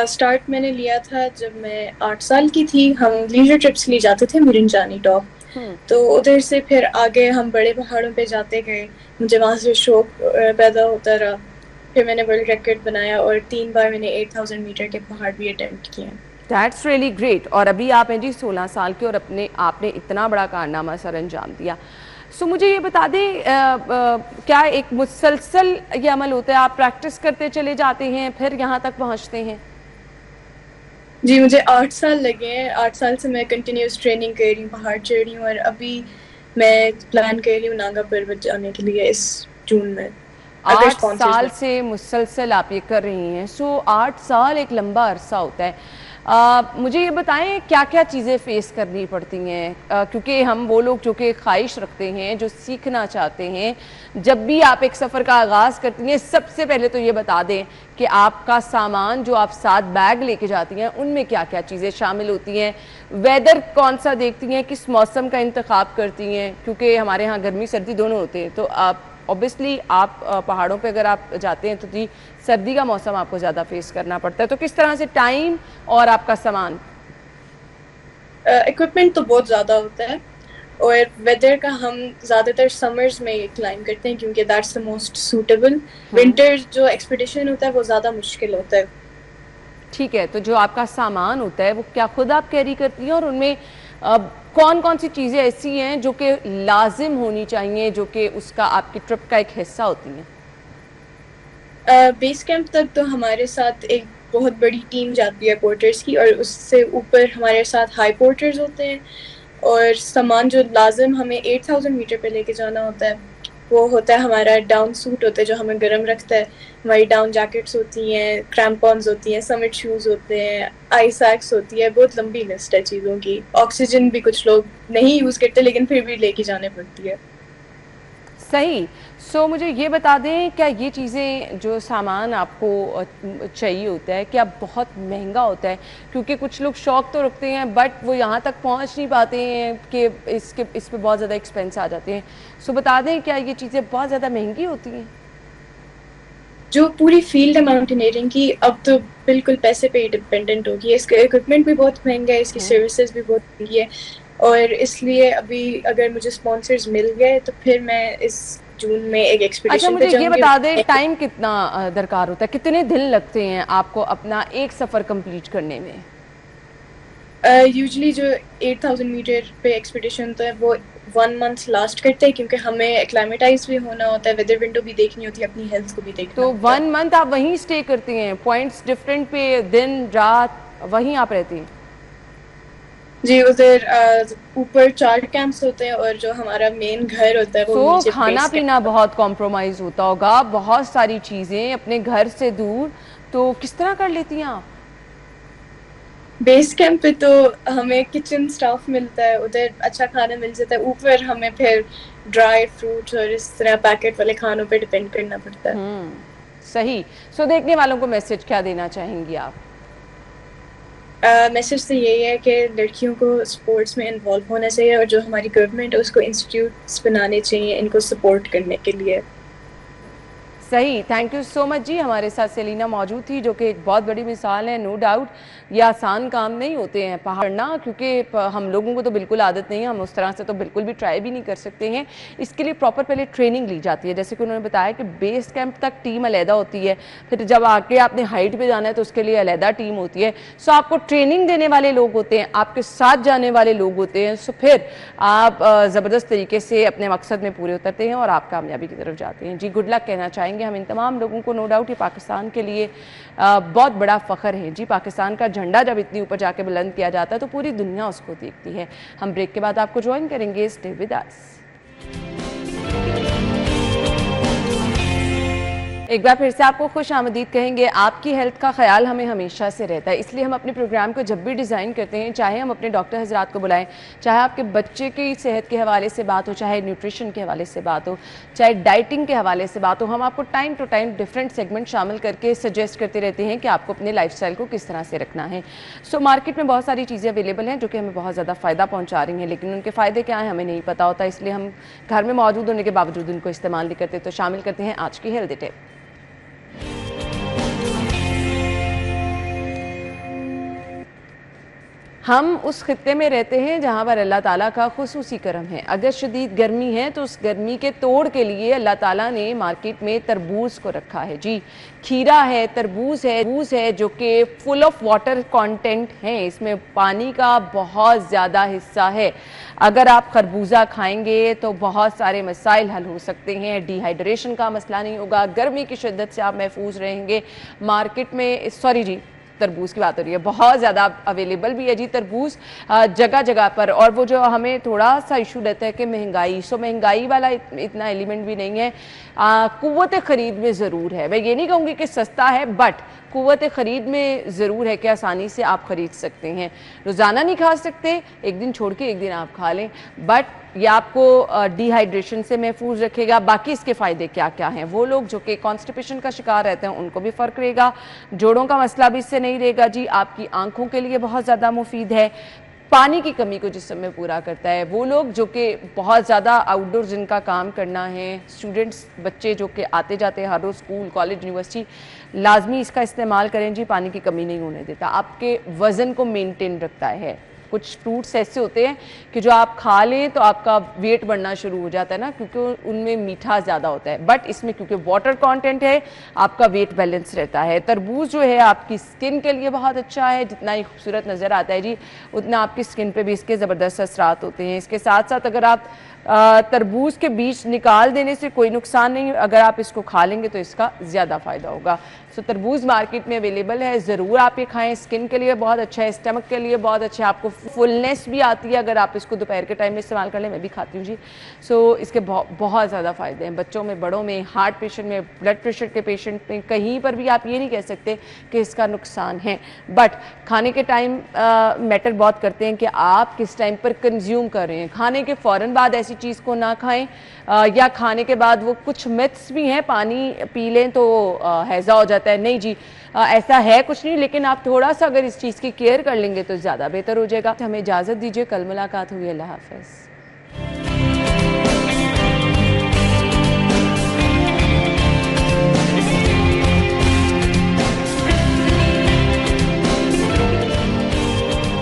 स्टार्ट मैंने लिया था जब मैं 8 साल की थी। हम लीजर ट्रिप्स के लिए जाते थे मिरिंजानी टॉप, तो उधर से फिर आगे हम बड़े पहाड़ों पे जाते गए। मुझे वहाँ से शौक पैदा होता रहा। फिर मैंने वर्ल्ड रिकॉर्ड बनाया और 3 बार मैंने 8000 मीटर के पहाड़ भी अटेम्प्ट किए।
That's really great. और अभी आप हैं जी 16 साल के, और आपने इतना बड़ा कारनामा सर अंजाम दिया। मुझे ये बता दें, क्या एक मुसलसल ये अमल होता है, आप प्रैक्टिस करते चले जाते हैं फिर यहाँ तक पहुँचते हैं?
जी, मुझे 8 साल लगे हैं। 8 साल से मैं कंटिन्यूस ट्रेनिंग कर रही हूँ, पहाड़ चढ़ रही हूँ, और अभी मैं प्लान कर रही हूँ नागा पर्वत जाने के लिए इस जून में।
8 साल से मुसलसल आप ये कर रही हैं। 8 साल एक लंबा अरसा होता है। मुझे ये बताएं क्या क्या चीज़ें फेस करनी पड़ती हैं, क्योंकि हम वो लोग जो कि ख्वाहिश रखते हैं, जो सीखना चाहते हैं। जब भी आप एक सफ़र का आगाज़ करती हैं, सबसे पहले तो ये बता दें कि आपका सामान जो आप साथ बैग लेके जाती हैं उनमें क्या क्या चीज़ें शामिल होती हैं, वेदर कौन सा देखती हैं, किस मौसम का इंतखाब करती हैं, क्योंकि हमारे यहाँ गर्मी सर्दी दोनों होते हैं। तो आप ऑब्वियसली आप पहाड़ों पे अगर आप जाते हैं तो जी सर्दी का मौसम आपको ज़्यादा फेस करना पड़ता है। तो किस तरह से टाइम और आपका सामान?
इक्विपमेंट तो बहुत ज़्यादा होता है, और वेदर का हम ज़्यादातर समर्स में ये क्लाइंब करते हैं क्योंकि that's the most suitable. Winter जो एक्सपीडिशन होता है वो ज़्यादा मुश्किल होता है।
ठीक है, तो जो आपका सामान होता है वो क्या खुद आप कैरी करती हैं, और उनमें कौन कौन सी चीज़ें ऐसी हैं जो कि लाजिम होनी चाहिए, जो कि उसका आपकी ट्रिप का एक हिस्सा होती हैं?
बेस कैंप तक तो हमारे साथ एक बहुत बड़ी टीम जाती है पोर्टर्स की, और उससे ऊपर हमारे साथ हाई पोर्टर्स होते हैं। और सामान जो लाजिम हमें 8000 मीटर पे लेके जाना होता है वो होता है हमारा डाउन सूट होता है जो हमें गर्म रखता है, हमारी डाउन जैकेट्स होती हैं, क्रैम्पॉन्स होती हैं, समिट शूज़ होते हैं, आइस एक्स होती है, बहुत लंबी लिस्ट है चीज़ों की। ऑक्सीजन भी कुछ लोग नहीं यूज़ करते लेकिन फिर भी लेके जाने पड़ती है।
सही। सो मुझे ये बता दें, क्या ये चीज़ें जो सामान आपको चाहिए होता है क्या बहुत महंगा होता है? क्योंकि कुछ लोग शौक तो रखते हैं बट वो यहाँ तक पहुँच नहीं पाते हैं कि इस पे बहुत ज़्यादा एक्सपेंस आ जाते हैं। सो बता दें, क्या ये चीज़ें बहुत ज़्यादा महंगी होती हैं?
जो पूरी फील्ड है माउंटेनियरिंग की अब तो बिल्कुल पैसे पे ही डिपेंडेंट होगी। इसका इक्विपमेंट भी बहुत महंगा है, इसकी सर्विसेज भी बहुत महंगी है, और इसलिए अभी अगर मुझे स्पॉन्सर्स मिल गए तो फिर मैं इस जून में एक एक्सपीडिशन पे
मुझे ये बता दें,
जाऊंगी।
टाइम कितना दरकार होता है, कितने दिन लगते हैं आपको अपना एक सफ़र कंप्लीट करने में?
यूजुअली जो 8000 मीटर पे एक्सपीडिशन होता है वो 1 मंथ लास्ट करते हैं, क्योंकि हमें एक्लामेटाइज भी होना होता है, वेदर विंडो भी देखनी होती है, अपनी हेल्थ को भी देखना
तो
होता है।
1 मंथ आप वहीं स्टे करती हैं, पॉइंट्स डिफरेंट पे, दिन रात वहीं आप रहती हैं?
जी, उधर ऊपर 4 कैंप्स होते हैं और जो हमारा मेन घर होता है वो
तो
नीचे
खाना पीना बहुत कॉम्प्रोमाइज होता होगा, बहुत सारी चीज़ें अपने घर से दूर, तो किस तरह कर लेती हैं आप?
बेस कैंप पे तो हमें किचन स्टाफ मिलता है, उधर अच्छा खाना मिल जाता है, ऊपर हमें फिर ड्राई फ्रूट्स और इस तरह पैकेट वाले खानों पे डिपेंड करना पड़ता है।
सही। सो देखने वालों को मैसेज क्या देना चाहेंगी आप?
मैसेज तो यही है कि लड़कियों को स्पोर्ट्स में इन्वॉल्व होना चाहिए, और जो हमारी गवर्नमेंट है उसको इंस्टीट्यूट्स बनाने चाहिए इनको सपोर्ट करने के लिए।
सही, थैंक यू सो मच जी। हमारे साथ सेलिना मौजूद थी जो कि एक बहुत बड़ी मिसाल है। नो डाउट ये आसान काम नहीं होते हैं पहाड़ ना, क्योंकि हम लोगों को तो बिल्कुल आदत नहीं है, हम उस तरह से तो बिल्कुल भी ट्राई भी नहीं कर सकते हैं। इसके लिए प्रॉपर पहले ट्रेनिंग ली जाती है, जैसे कि उन्होंने बताया कि बेस कैंप तक टीम अलहदा होती है, फिर जब आके आपने हाइट पे जाना है तो उसके लिए अलहदा टीम होती है। सो आपको ट्रेनिंग देने वाले लोग होते हैं, आपके साथ जाने वाले लोग होते हैं। सो फिर आप ज़बरदस्त तरीके से अपने मकसद में पूरे उतरते हैं और आप कामयाबी की तरफ जाते हैं। जी, गुड लक कहना चाहेंगे हम इन तमाम लोगों को। नो डाउट ये पाकिस्तान के लिए बहुत बड़ा फ़ख्र है जी। पाकिस्तान का झंडा जब इतनी ऊपर जाके बुलंद किया जाता है तो पूरी दुनिया उसको देखती है। हम ब्रेक के बाद आपको ज्वाइन करेंगे, स्टे विद अस। एक बार फिर से आपको खुश आमदीद कहेंगे। आपकी हेल्थ का ख्याल हमें हमेशा से रहता है, इसलिए हम अपने प्रोग्राम को जब भी डिज़ाइन करते हैं, चाहे हम अपने डॉक्टर हजरात को बुलाएं, चाहे आपके बच्चे की सेहत के हवाले से बात हो, चाहे न्यूट्रिशन के हवाले से बात हो, चाहे डाइटिंग के हवाले से बात हो, हम आपको time to time different segment शामिल करके सजेस्ट करते रहते हैं कि आपको अपने लाइफस्टाइल को किस तरह से रखना है। सो मार्केट में बहुत सारी चीज़ें अवेलेबल हैं जो कि हमें बहुत ज़्यादा फ़ायदा पहुँचा रही हैं, लेकिन उनके फ़ायदे क्या हैं हमें नहीं पता होता, इसलिए हम घर में मौजूद होने के बावजूद उनको इस्तेमाल नहीं करते। तो शामिल करते हैं आज की हेल्दी टिप। हम उस खित्ते में रहते हैं जहाँ पर अल्लाह ताला का खुसूसी करम है। अगर शदीद गर्मी है तो उस गर्मी के तोड़ के लिए अल्लाह ताला ने मार्केट में तरबूज को रखा है जी। खीरा है, तरबूज है जो कि फुल ऑफ वाटर कंटेंट है, इसमें पानी का बहुत ज़्यादा हिस्सा है। अगर आप खरबूजा खाएंगे तो बहुत सारे मसाइल हल हो सकते हैं। डिहाइड्रेशन का मसला नहीं होगा, गर्मी की शिद्दत से आप महफूज रहेंगे। मार्केट में तरबूज की बात हो रही है, बहुत ज़्यादा अवेलेबल भी है जी तरबूज जगह जगह पर। और वो जो हमें थोड़ा सा इशू रहता है कि महंगाई वाला इतना एलिमेंट भी नहीं है। कुव्वत ख़रीद में ज़रूर है, मैं ये नहीं कहूँगी कि सस्ता है, बट कुव्वत ख़रीद में ज़रूर है कि आसानी से आप ख़रीद सकते हैं। रोज़ाना नहीं खा सकते, एक दिन छोड़ के एक दिन आप खा लें, बट ये आपको डिहाइड्रेशन से महफूज रखेगा। बाकी इसके फ़ायदे क्या क्या हैं, वो लोग जो कि कॉन्स्टिपेशन का शिकार रहते हैं उनको भी फ़र्क रहेगा, जोड़ों का मसला भी इससे नहीं रहेगा जी। आपकी आंखों के लिए बहुत ज़्यादा मुफीद है, पानी की कमी को जिस्म में पूरा करता है। वो लोग जो कि बहुत ज़्यादा आउटडोर जिनका काम करना है, स्टूडेंट्स बच्चे जो कि आते जाते हैं हर रोज़ स्कूल कॉलेज यूनिवर्सिटी, लाजमी इसका इस्तेमाल करें जी। पानी की कमी नहीं होने देता, आपके वज़न को मेनटेन रखता है। कुछ फ्रूट्स ऐसे होते हैं कि जो आप खा लें तो आपका वेट बढ़ना शुरू हो जाता है ना, क्योंकि उनमें मीठा ज़्यादा होता है, बट इसमें क्योंकि वाटर कंटेंट है आपका वेट बैलेंस रहता है। तरबूज जो है आपकी स्किन के लिए बहुत अच्छा है, जितना ही खूबसूरत नज़र आता है जी उतना आपकी स्किन पे भी इसके ज़बरदस्त असरात होते हैं। इसके साथ साथ अगर आप तरबूज के बीज निकाल देने से कोई नुकसान नहीं, अगर आप इसको खा लेंगे तो इसका ज़्यादा फ़ायदा होगा। सो तरबूज मार्केट में अवेलेबल है, ज़रूर आप ये खाएं, स्किन के लिए बहुत अच्छा है, स्टमक के लिए बहुत अच्छा है, आपको फुलनेस भी आती है अगर आप इसको दोपहर के टाइम में इस्तेमाल कर लें, मैं भी खाती हूँ जी। सो इसके बहुत ज़्यादा फ़ायदे हैं, बच्चों में, बड़ों में, हार्ट पेशेंट में, ब्लड प्रेशर के पेशेंट में, कहीं पर भी आप ये नहीं कह सकते कि इसका नुकसान है। बट खाने के टाइम मैटर बहुत करते हैं कि आप किस टाइम पर कंज्यूम कर रहे हैं। खाने के फ़ौरन बाद ऐसी चीज़ को ना खाएं, या खाने के बाद वो कुछ मिथ्स भी हैं, पानी पी लें तो हैज़ा हो जाता है, नहीं जी ऐसा है कुछ नहीं, लेकिन आप थोड़ा सा अगर इस चीज़ की केयर कर लेंगे तो ज़्यादा बेहतर हो जाएगा। हमें इजाज़त दीजिए, कल मुलाकात हुई, अल्लाह हाफ़िज़।